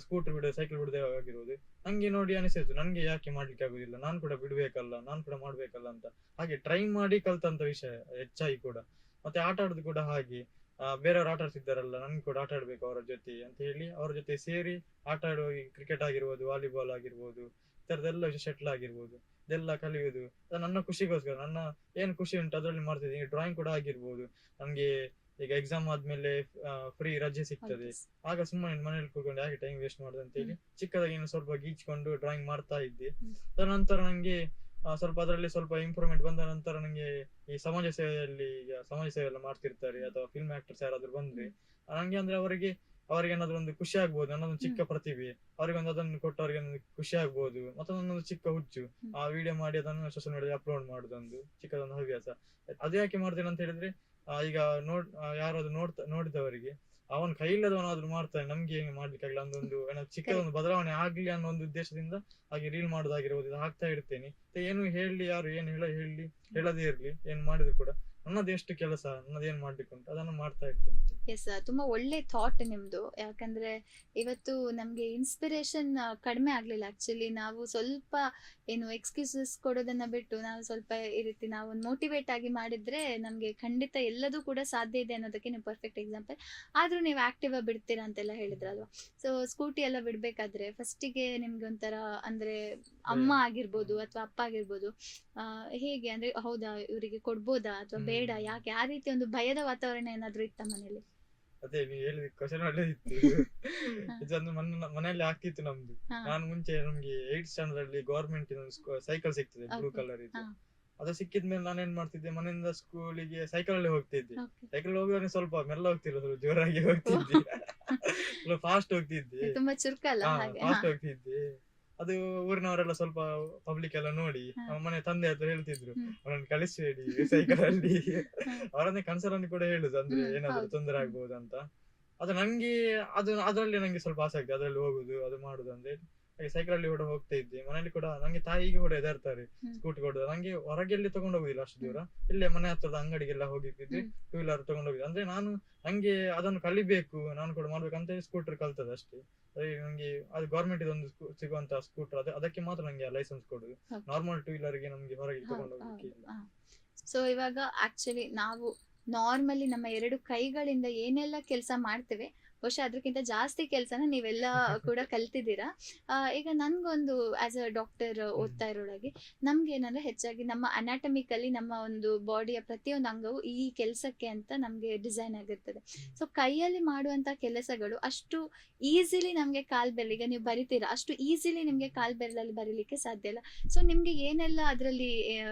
ಸ್ಕೂಟರ್ ಬಿಡೋದು, ಸೈಕಲ್ ಬಿಡೋದೇ ಆಗಿರ್ಬೋದು, ನಂಗೆ ನೋಡಿ ಅನಿಸಿತ್ತು, ನನ್ಗೆ ಯಾಕೆ ಮಾಡ್ಲಿಕ್ಕೆ ಆಗುದಿಲ್ಲ, ನಾನ್ ಕೂಡ ಬಿಡ್ಬೇಕಲ್ಲ, ನಾನ್ ಕೂಡ ಮಾಡ್ಬೇಕಲ್ಲ ಅಂತ. ಹಾಗೆ ಟ್ರೈ ಮಾಡಿ ಕಲ್ತಂತ ವಿಷಯ ಹೆಚ್ಚಾಗಿ ಕೂಡ. ಮತ್ತೆ ಆಟ ಆಡುದು ಕೂಡ ಹಾಗೆ, ಬೇರೆಯವ್ರು ಆಟ ಆಡ್ತಿದ್ದಾರಲ್ಲ, ನನ್ಗೆ ಕೂಡ ಆಟ ಆಡ್ಬೇಕು ಅವರ ಜೊತೆ ಅಂತ ಹೇಳಿ ಅವ್ರ ಜೊತೆ ಸೇರಿ ಆಟ ಆಡುವ, ಕ್ರಿಕೆಟ್ ಆಗಿರ್ಬೋದು, ವಾಲಿಬಾಲ್ ಆಗಿರ್ಬೋದು, ಈ ತರದೆಲ್ಲ ವಿಷಯ, ಶಟ್ಲ್ ಆಗಿರ್ಬೋದು, ಇದೆಲ್ಲ ಕಲಿಯುವುದು ನನ್ನ ಖುಷಿಗೋಸ್ಕರ. ನನ್ನ ಏನ್ ಖುಷಿ ಉಂಟು ಅದರಲ್ಲಿ ಮಾಡ್ತಿದ್ದೀನಿ. ಡ್ರಾಯಿಂಗ್ ಕೂಡ ಆಗಿರ್ಬೋದು, ನನ್ಗೆ ಈಗ ಎಕ್ಸಾಮ್ ಆದ್ಮೇಲೆ ಫ್ರೀ ರಜೆ ಸಿಗ್ತದೆ, ಆಗ ಸುಮ್ಮನೆ ಮನೇಲಿ ಕೂತ್ಕೊಂಡು ಯಾಕೆ ಟೈಮ್ ವೇಸ್ಟ್ ಮಾಡುದು ಅಂತ ಹೇಳಿ ಚಿಕ್ಕದಾಗಿ ಸ್ವಲ್ಪ ಗೀಚ್ಕೊಂಡು ಡ್ರಾಯಿಂಗ್ ಮಾಡ್ತಾ ಇದ್ದೆ. ತದನಂತರ ನಂಗೆ ಸ್ವಲ್ಪ ಅದರಲ್ಲಿ ಸ್ವಲ್ಪ ಇಂಪ್ರೂವ್ಮೆಂಟ್ ಬಂದ ನಂತರ ನಂಗೆ ಈ ಸಮಾಜ ಸೇವೆಯಲ್ಲಿ, ಈಗ ಸಮಾಜ ಸೇವೆ ಎಲ್ಲ ಮಾಡ್ತಿರ್ತಾರೆ ಅಥವಾ ಫಿಲ್ಮ್ ಆಕ್ಟರ್ಸ್ ಯಾರಾದ್ರೂ ಬಂದ್ರೆ, ನಂಗೆ ಅಂದ್ರೆ ಅವರಿಗೆ ಏನಾದ್ರು ಒಂದು ಖುಷಿ ಆಗ್ಬೋದು, ನನ್ನೊಂದು ಚಿಕ್ಕ ಪ್ರತಿಭೆ ಅವರಿಗೊಂದು ಅದನ್ನು ಕೊಟ್ಟು ಅವರಿಗೆ ಖುಷಿ ಆಗ್ಬೋದು. ಮತ್ತೆ ನನ್ನೊಂದು ಚಿಕ್ಕ ಹುಚ್ಚು, ಆ ವಿಡಿಯೋ ಮಾಡಿ ಅದನ್ನು ಸೋಷಿಯಲ್ ಮೀಡಿಯಾದಲ್ಲಿ ಅಪ್ಲೋಡ್ ಮಾಡುದೊಂದು ಚಿಕ್ಕದೊಂದು ಹವ್ಯಾಸ. ಅದು ಯಾಕೆ ಮಾಡ್ತೇನೆ ಅಂತ ಹೇಳಿದ್ರೆ, ಈಗ ಯಾರಾದ್ರೂ ನೋಡಿದವರಿಗೆ ಅವನ ಕೈಯಿಲ್ಲದವನಾದ್ರೂ ಮಾಡ್ತಾನೆ, ನಮ್ಗೆ ಹೆಂಗೆ ಮಾಡ್ಲಿಕ್ಕೆ ಆಗಲ್ಲ, ಒಂದೊಂದು ಚಿಕ್ಕದೊಂದು ಬದಲಾವಣೆ ಆಗ್ಲಿ ಅನ್ನೋ ಒಂದು ಉದ್ದೇಶದಿಂದ ಹಾಗೆ ರೀಲ್ ಮಾಡೋದಾಗಿರ್ಬೋದು, ಇದು ಹಾಕ್ತಾ ಇರ್ತೇನೆ. ಏನು ಹೇಳಿ, ಯಾರು ಏನು ಹೇಳದೇ ಇರ್ಲಿ, ಏನ್ ಮಾಡಿದ್ರು ಕೂಡ ನನ್ನದು ಎಷ್ಟು ಕೆಲಸ, ನನ್ನದು ಏನ್ ಮಾಡ್ಲಿಕ್ಕೆ ಉಂಟು ಅದನ್ನು ಮಾಡ್ತಾ ಇರ್ತೇನೆ. ಎಸ್, ತುಂಬಾ ಒಳ್ಳೆ ಥಾಟ್ ನಿಮ್ದು. ಯಾಕಂದ್ರೆ ಇವತ್ತು ನಮ್ಗೆ ಇನ್ಸ್ಪಿರೇಷನ್ ಕಡಿಮೆ ಆಗ್ಲಿಲ್ಲ. ಆಕ್ಚುಲಿ ನಾವು ಸ್ವಲ್ಪ ಏನು ಎಕ್ಸ್ಕ್ಯೂಸಸ್ ಕೊಡೋದನ್ನ ಬಿಟ್ಟು ನಾವು ಸ್ವಲ್ಪ ಈ ರೀತಿ ನಾವು ಮೋಟಿವೇಟ್ ಆಗಿ ಮಾಡಿದ್ರೆ ನಮ್ಗೆ ಖಂಡಿತ ಎಲ್ಲದೂ ಕೂಡ ಸಾಧ್ಯ ಇದೆ ಅನ್ನೋದಕ್ಕೆ ನೀವು ಪರ್ಫೆಕ್ಟ್ ಎಕ್ಸಾಂಪಲ್. ಆದ್ರೂ ನೀವು ಆಕ್ಟಿವ್ ಆಗಿ ಬಿಡ್ತೀರಾ ಅಂತೆಲ್ಲ ಹೇಳಿದ್ರಲ್ವಾ. ಸೊ ಸ್ಕೂಟಿ ಎಲ್ಲ ಬಿಡ್ಬೇಕಾದ್ರೆ ಫಸ್ಟಿಗೆ ನಿಮ್ಗೆ ಒಂಥರ ಅಂದ್ರೆ ಅಮ್ಮ ಆಗಿರ್ಬೋದು ಅಥವಾ ಅಪ್ಪ ಆಗಿರ್ಬೋದು, ಹೇಗೆ ಅಂದ್ರೆ ಹೌದಾ ಇವರಿಗೆ ಕೊಡ್ಬೋದಾ ಅಥವಾ ಬೇಡ, ಯಾಕೆ, ಆ ರೀತಿ ಒಂದು ಭಯದ ವಾತಾವರಣ ಏನಾದ್ರು ಇತ್ತ ಮನೇಲಿ? ಅದೇ ನೀವು ಹೇಳಿದ ಕ್ವಶನ್ ಒಳ್ಳೆದಿತ್ತು. ಇದೊಂದು ಮನೆಯಲ್ಲಿ ಆಗ್ತಿತ್ತು ನಮ್ದು. ನಾನು ಮುಂಚೆ ನಮ್ಗೆ 8th ಸ್ಟ್ಯಾಂಡರ್ಡ್ ಅಲ್ಲಿ ಗವರ್ಮೆಂಟ್ ಸೈಕಲ್ ಸಿಗ್ತದೆ, ಬ್ಲೂ ಕಲರ್ ಇದು. ಅದು ಸಿಕ್ಕಿದ್ಮೇಲೆ ನಾನೇನ್ ಮಾಡ್ತಿದ್ದೆ, ಮನೆಯಿಂದ ಸ್ಕೂಲಿಗೆ ಸೈಕಲ್ ಅಲ್ಲಿ ಹೋಗ್ತಿದ್ದೆ. ಸೈಕಲ್ ಹೋಗುವಾಗ ಸ್ವಲ್ಪ ಮೆಲ್ಲ ಹೋಗ್ತಿಲ್ಲ, ಸ್ವಲ್ಪ ಜೋರಾಗಿ ಹೋಗ್ತಿದ್ದೆ, ಸ್ವಲ್ಪ ಫಾಸ್ಟ್ ಹೋಗ್ತಿದ್ದೆ, ತುಂಬಾ ಚುರುಕಲ್ಲ, ಫಾಸ್ಟ್ ಹೋಗ್ತಿದ್ದೆ. ಅದು ಊರಿನವರೆಲ್ಲ ಸ್ವಲ್ಪ ಪಬ್ಲಿಕ್ ಎಲ್ಲ ನೋಡಿ ಮನೆ ತಂದೆ ಹತ್ರ ಹೇಳ್ತಿದ್ರು, ಅವರನ್ನು ಕಳಿಸ್ಬೇಡಿ ಸೈಕಲ್ ಅಲ್ಲಿ, ಅವರನ್ನೇ ಕನ್ಸರ್ನ್ ಕೂಡ ಹೇಳುದು, ಅಂದ್ರೆ ಏನಾದ್ರು ತೊಂದರೆ ಆಗ್ಬಹುದು ಅಂತ. ಅದು ನಂಗೆ ಅದರಲ್ಲಿ ನಂಗೆ ಸ್ವಲ್ಪ ಆಸಕ್ತಿ, ಅದ್ರಲ್ಲಿ ಹೋಗುದು, ಅದು ಮಾಡುದು ಅಂದ್ರೆ. ಹಾಗೆ ಸೈಕಲ್ ಅಲ್ಲಿ ಕೂಡ ಹೋಗ್ತಾ ಇದ್ದೆ. ಮನೇಲಿ ಕೂಡ ನಂಗೆ ತಾಯಿಗೆ ಕೂಡ ಎದರ್ತಾರೆ ಸ್ಕೂಟಿ ಕೊಡುದು. ನಂಗೆ ಹೊರಗೆಲ್ಲಿ ತಗೊಂಡು ಹೋಗುದಿಲ್ಲ ಅಷ್ಟು ದೂರ, ಇಲ್ಲೇ ಮನೆ ಹತ್ರದ ಅಂಗಡಿಗೆಲ್ಲ ಹೋಗಿದ್ದೆ, 2 ವೀಲರ್ ತಗೊಂಡು ಹೋಗಿದ್ದೆ. ಅಂದ್ರೆ ನಂಗೆ ಅದನ್ನು ಕಲಿಬೇಕು, ನಾನು ಕೂಡ ಮಾಡ್ಬೇಕು ಅಂತ ಸ್ಕೂಟರ್ ಕಲ್ತದ ಅಷ್ಟೇ. ನಂಗೆ ಅದು ಗವರ್ಮೆಂಟ್ ಇದೊಂದು ಸಿಗುವಂತ ಸ್ಕೂಟರ್, ಅದಕ್ಕೆ ಮಾತ್ರ ನಂಗೆ ಲೈಸೆನ್ಸ್ ಕೊಡುದು. ನಾರ್ಮಲ್ 2 ವೀಲರ್ ಗೆ ನಮ್ಗೆ ಹೊರಗೆ ತಗೊಂಡು ಹೋಗ್ಲಿಕ್ಕೆ ಇಲ್ಲ. ಸೊ ಇವಾಗ ಆಕ್ಚುಲಿ ನಾವು ನಾರ್ಮಲಿ ನಮ್ಮ 2 ಕೈಗಳಿಂದ ಏನೆಲ್ಲ ಕೆಲಸ ಮಾಡ್ತೇವೆ, ಬಹುಶಃ ಅದಕ್ಕಿಂತ ಜಾಸ್ತಿ ಕೆಲಸನ ನೀವೆಲ್ಲ ಕೂಡ ಕಲ್ತಿದ್ದೀರಾ. ಈಗ ನನ್ಗೊಂದು ಆಸ್ ಅ ಡಾಕ್ಟರ್ ಓದ್ತಾ ಇರೋಳಾಗಿ ನಮ್ಗೆ ಏನಂದ್ರೆ ಹೆಚ್ಚಾಗಿ ನಮ್ಮ ಅನಾಟಮಿಕಲಿ ನಮ್ಮ ಒಂದು ಬಾಡಿಯ ಪ್ರತಿಯೊಂದು ಅಂಗವು ಈ ಕೆಲಸಕ್ಕೆ ಅಂತ ನಮ್ಗೆ ಡಿಸೈನ್ ಆಗಿರ್ತದೆ. ಸೊ ಕೈಯಲ್ಲಿ ಮಾಡುವಂತ ಕೆಲಸಗಳು ಅಷ್ಟು ಈಸಿಲಿ ನಮ್ಗೆ ಕಾಲ್ ಬೆರಳು, ಈಗ ನೀವು ಬರಿತೀರಾ ಅಷ್ಟು ಈಸಿಲಿ ನಿಮ್ಗೆ ಕಾಲ್ ಬೆರಳಲ್ಲಿ ಬರೀಲಿಕ್ಕೆ ಸಾಧ್ಯ ಇಲ್ಲ. ಸೊ ನಿಮ್ಗೆ ಏನೆಲ್ಲ ಅದರಲ್ಲಿ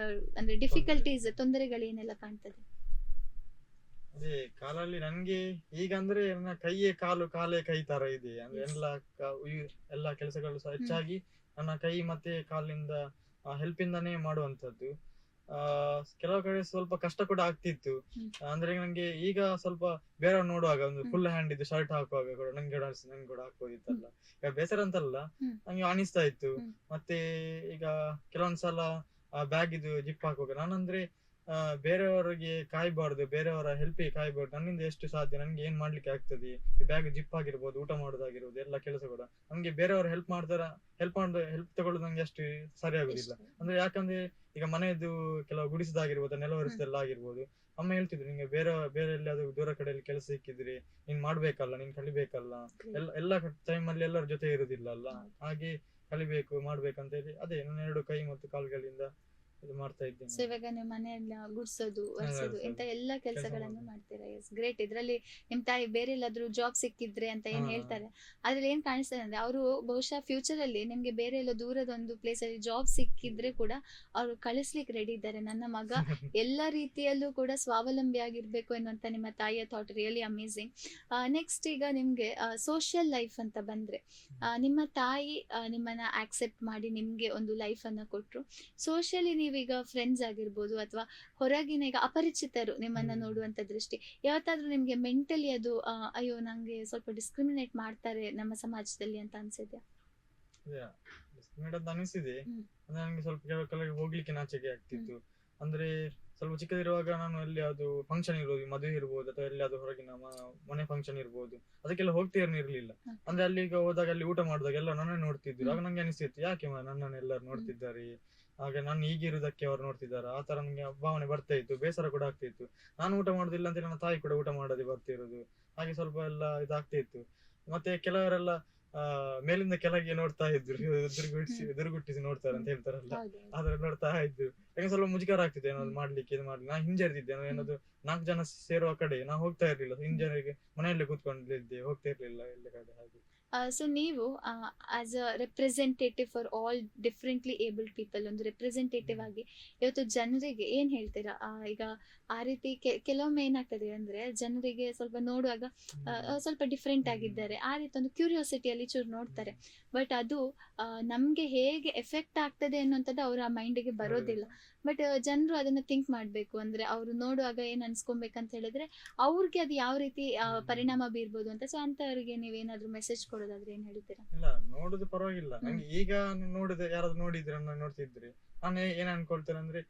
ಅಂದ್ರೆ ಡಿಫಿಕಲ್ಟೀಸ್, ತೊಂದರೆಗಳು ಏನೆಲ್ಲ ಕಾಣ್ತದೆ? ಅದೇ ಕಾಲಲ್ಲಿ ನನ್ಗೆ ಈಗ ಅಂದ್ರೆ ನನ್ನ ಕೈಯೇ ಕಾಲೇ ಕೈ ತರ ಇದೆ. ಅಂದ್ರೆ ಎಲ್ಲ ಕೆಲಸಗಳು ಸಹ ಹೆಚ್ಚಾಗಿ ನನ್ನ ಕೈ ಮತ್ತೆ ಕಾಲಿಂದ ಹೆಲ್ಪ್ ಇಂದಾನೇ ಮಾಡುವಂತದ್ದು. ಕೆಲವು ಕಡೆ ಸ್ವಲ್ಪ ಕಷ್ಟ ಕೂಡ ಆಗ್ತಿತ್ತು. ಅಂದ್ರೆ ನಂಗೆ ಈಗ ಸ್ವಲ್ಪ ಬೇರೆಯವ್ರು ನೋಡುವಾಗ ಒಂದು ಫುಲ್ ಹ್ಯಾಂಡ್ ಇದು ಶರ್ಟ್ ಹಾಕುವಾಗ ಕೂಡ ನಂಗೆ ಕೂಡ ಹಾಕೋದಿತ್ತಲ್ಲ, ಈಗ ಬೇಸರ ಅಂತಲ್ಲ, ನಂಗೆ ಅನಿಸ್ತಾ ಇತ್ತು. ಮತ್ತೆ ಈಗ ಕೆಲವೊಂದ್ಸಲ ಬ್ಯಾಗ್ ಇದು ಜಿಪ್ ಹಾಕುವಾಗ ನಾನಂದ್ರೆ ಬೇರೆಯವರಿಗೆ ಕಾಯ್ಬಾರ್ದು, ಬೇರೆಯವರ ಹೆಲ್ಪಿಗೆ ಕಾಯ್ಬಾರ್ದು, ನನ್ನಿಂದ ಎಷ್ಟು ಸಾಧ್ಯ, ನನ್ಗೆ ಏನ್ ಮಾಡ್ಲಿಕ್ಕೆ ಆಗ್ತದೆ, ಈ ಬ್ಯಾಗ್ ಜಿಪ್ ಆಗಿರ್ಬೋದು, ಊಟ ಮಾಡೋದಾಗಿರ್ಬೋದು, ಎಲ್ಲ ಕೆಲಸ ಕೂಡ ನಮ್ಗೆ ಬೇರೆಯವರು ಹೆಲ್ಪ್ ತಗೊಳ್ಳೋದು ನಂಗೆ ಅಷ್ಟು ಸರಿ ಆಗುದಿಲ್ಲ. ಅಂದ್ರೆ ಯಾಕಂದ್ರೆ ಈಗ ಮನೆಯದು ಕೆಲವು ಗುಡಿಸದಾಗಿರ್ಬೋದು, ನೆಲ ಒರೆಸದೆಲ್ಲ ಆಗಿರ್ಬೋದು, ಅಮ್ಮ ಹೇಳ್ತಿದ್ರು ನಿಂಗೆ ಬೇರೆ ಎಲ್ಲಿಯಾದ್ರೂ ದೂರ ಕಡೆಯಲ್ಲಿ ಕೆಲಸ ಸಿಕ್ಕಿದ್ರೆ ನೀನ್ ಮಾಡ್ಬೇಕಲ್ಲ, ನೀನ್ ಕಲಿಬೇಕಲ್ಲ, ಎಲ್ಲ ಟೈಮ್ ಅಲ್ಲಿ ಎಲ್ಲರ ಜೊತೆ ಇರುದಿಲ್ಲ ಅಲ್ಲ, ಹಾಗೆ ಕಲಿಬೇಕು ಮಾಡ್ಬೇಕಂತ ಹೇಳಿ ಅದೇ ನನ್ನ 2 ಕೈ ಮತ್ತು ಕಾಲುಗಳಿಂದ ಇದು ಮಾಡ್ತಾ ಇದ್ದೇನೆ. ಸೊ ಇವಾಗ ನೀವು ಮನೆಯೆಲ್ಲ ಗುಡ್ಸೋದು ಒರೆಸೋದು ಇಂತ ಎಲ್ಲ ಕೆಲಸಗಳನ್ನು ಮಾಡ್ತೀರಾ. Yes, great. ಇದ್ರಲ್ಲಿ ನಿಮ್ ತಾಯಿ ಬೇರೆ ಎಲ್ಲಾದ್ರೂ ಜಾಬ್ ಸಿಕ್ಕಿದ್ರೆ ಅಂತ ಏನ್ ಹೇಳ್ತಾರೆ, ಅದ್ರಲ್ಲಿ ಏನ್ ಕಾಣಿಸ್ತದೆ ಅಂದ್ರೆ ಅವರು ಬಹುಶಃ ಫ್ಯೂಚರ್ ಅಲ್ಲಿ ನಿಮ್ಗೆ ಬೇರೆ ಎಲ್ಲ ದೂರದ ಒಂದು ಪ್ಲೇಸ್ ಅಲ್ಲಿ ಜಾಬ್ ಸಿಕ್ಕಿದ್ರೆ ಕೂಡ ಅವ್ರು ಕಳಿಸ್ಲಿಕ್ಕೆ ರೆಡಿ ಇದ್ದಾರೆ. ನನ್ನ ಮಗ ಎಲ್ಲ ರೀತಿಯಲ್ಲೂ ಕೂಡ ಸ್ವಾವಲಂಬಿ ಆಗಿರ್ಬೇಕು ಎನ್ನುವಂತ ನಿಮ್ಮ ತಾಯಿಯ ಥಾಟ್ ರಿಯಲಿ ಅಮೇಸಿಂಗ್. ನೆಕ್ಸ್ಟ್ ಈಗ ನಿಮ್ಗೆ ಸೋಷಿಯಲ್ ಲೈಫ್ ಅಂತ ಬಂದ್ರೆ, ನಿಮ್ಮ ತಾಯಿ ನಿಮ್ಮನ್ನ ಆಕ್ಸೆಪ್ಟ್ ಮಾಡಿ ನಿಮ್ಗೆ ಒಂದು ಲೈಫ್ ಅನ್ನ ಕೊಟ್ರು. ಸೋಷಿಯಲಿ ನೀವೀಗ ಫ್ರೆಂಡ್ಸ್ ಆಗಿರ್ಬೋದು ಅಥವಾ ಹೊರಗಿನ ಈಗ ಅಪರಿಚಿತರು ನಿಮ್ಮನ್ನ ನೋಡುವಂತ ದೃಷ್ಟಿ, ಯಾವತ್ತಾದ್ರೂ ನಿಮ್ಗೆ ಮೆಂಟಲಿ ಅದು ಅಯ್ಯೋ ನಂಗೆ ಸ್ವಲ್ಪ ಡಿಸ್ಕ್ರಿಮಿನೇಟ್ ಮಾಡ್ತಾರೆ ನಮ್ಮ ಸಮಾಜದಲ್ಲಿ ಅಂತ ಅನ್ಸಿದ್ಯಾ? ಡಿಸ್ಕ್ರಿಮಿನೇಟ್ ಅನಿಸಿದೆ. ನನಗೆ ಸ್ವಲ್ಪ ಕೆಳಗೆ ಹೋಗ್ಲಿಕ್ಕೆ ನಾಚಿಕೆ ಆಗ್ತಿತ್ತು. ಅಂದ್ರೆ ಸ್ವಲ್ಪ ಚಿಕ್ಕದಿರುವಾಗ ನಾನು ಎಲ್ಲಿ ಅದು ಫಂಕ್ಷನ್ ಇರ್ಬೋದು, ಮದುವೆ ಇರ್ಬೋದು, ಅಥವಾ ಎಲ್ಲಿಯಾದ್ರೂ ಹೊರಗಿನ ಮನೆ ಫಂಕ್ಷನ್ ಇರ್ಬೋದು, ಅದಕ್ಕೆಲ್ಲ ಹೋಗ್ತಿರ್ಲಿಲ್ಲ. ಅಂದ್ರೆ ಅಲ್ಲಿಗ ಹೋದಾಗ ಅಲ್ಲಿ ಊಟ ಮಾಡಿದಾಗ ಎಲ್ಲ ನನ್ನ ನೋಡ್ತಿದ್ರು. ಆಗ ನಂಗೆ ಅನಿಸ್ತಿತ್ತು ಯಾಕೆ ನನ್ನನ್ನು ಎಲ್ಲರೂ ನೋಡ್ತಿದ್ದಾರೆ, ಹಾಗೆ ನಾನು ಹೀಗಿರುವುದಕ್ಕೆ ಅವ್ರು ನೋಡ್ತಿದ್ದಾರೆ, ಆ ತರ ನಂಗೆ ಭಾವನೆ ಬರ್ತಾ ಇತ್ತು. ಬೇಸರ ಕೂಡ ಆಗ್ತಾ ಇತ್ತು. ನಾನು ಊಟ ಮಾಡುದಿಲ್ಲ ಅಂತ ನನ್ನ ತಾಯಿ ಕೂಡ ಊಟ ಮಾಡದೆ ಬರ್ತಿರೋದು, ಹಾಗೆ ಸ್ವಲ್ಪ ಎಲ್ಲ ಇದಾಗ್ತಾ ಇತ್ತು. ಮತ್ತೆ ಕೆಲವರೆಲ್ಲ ಮೇಲಿಂದ ಕೆಳಗೆ ನೋಡ್ತಾ ಇದ್ರು, ದುರ್ಗುಟ್ಟಿಸಿ ನೋಡ್ತಾರೆ ಅಂತ ಹೇಳ್ತಾರಲ್ಲ, ಆದ್ರೆ ನೋಡ್ತಾ ಇದ್ರು. ಯಾಕೆ ಸ್ವಲ್ಪ ಮುಜುಗರ ಆಗ್ತಿದೆ ಏನಾದ್ರು ಮಾಡ್ಲಿಕ್ಕೆ, ಇದು ಮಾಡ್ಲಿಕ್ಕೆ. ನಾ ಹಿಂಜರಿತಿದ್ದೆ, ಏನಾದ್ರು 4 ಜನ ಸೇರುವ ಕಡೆ ನಾ ಹೋಗ್ತಾ ಇರ್ಲಿಲ್ಲ, ಹಿಂಜರಿಗೆ ಮನೆಯಲ್ಲೇ ಕೂತ್ಕೊಂಡಿದ್ದೆ, ಹೋಗ್ತಾ ಇರ್ಲಿಲ್ಲ ಎಲ್ಲ ಕಡೆ. ಹಾಗೆ ಸೊ ನೀವು as a representative for all differently abled people, ಒಂದು ರೆಪ್ರೆಸೆಂಟೇಟಿವ್ ಆಗಿ ಇವತ್ತು ಜನರಿಗೆ ಏನ್ ಹೇಳ್ತೀರಾ? ಈಗ ಆ ರೀತಿ ಕೆಲವೊಮ್ಮೆ ಏನಾಗ್ತದೆ ಅಂದ್ರೆ ಜನರಿಗೆ ಸ್ವಲ್ಪ ನೋಡುವಾಗ ಸ್ವಲ್ಪ ಡಿಫ್ರೆಂಟ್ ಆಗಿದ್ದಾರೆ, ಆ ರೀತಿ ಒಂದು ಕ್ಯೂರಿಯಾಸಿಟಿಯಲ್ಲಿ ಚೂರು ನೋಡ್ತಾರೆ. ಬಟ್ ಅದು ನಮ್ಗೆ ಹೇಗೆ ಎಫೆಕ್ಟ್ ಆಗ್ತದೆ ಅನ್ನುವಂಥದ್ದು ಅವ್ರ ಮೈಂಡಿಗೆ ಬರೋದಿಲ್ಲ. ಬಟ್ ಜನರು ಅದನ್ನ ಥಿಂಕ್ ಮಾಡ್ಬೇಕು. ಅಂದ್ರೆ ಅವ್ರು ನೋಡುವಾಗ ಏನ್ ಅನ್ಸ್ಕೊಬೇಕಂತ ಹೇಳಿದ್ರೆ ಅವ್ರಿಗೆ ಅದು ಯಾವ ರೀತಿ ಪರಿಣಾಮ ಬೀರ್ಬೋದು ಅಂತ. ಸೊ ಅಂತವರಿಗೆ ನೀವೇನಾದ್ರೂ ಮೆಸೇಜ್ ಕೊಡೋದಾದ್ರೆ ಏನ್ ಹೇಳ್ತೀರಾ? ಇಲ್ಲ, ನೋಡುದು ಪರವಾಗಿಲ್ಲ. ನಂಗೆ ಈಗ ನೋಡಿದ್ರೆ ಯಾರಾದ್ರೂ ನೋಡಿದ್ರೆ ನೋಡ್ತಿದ್ರೆ ನಾನು ಏನ್ ಅನ್ಕೊಳ್ತೇನೆ ಅಂದ್ರೆ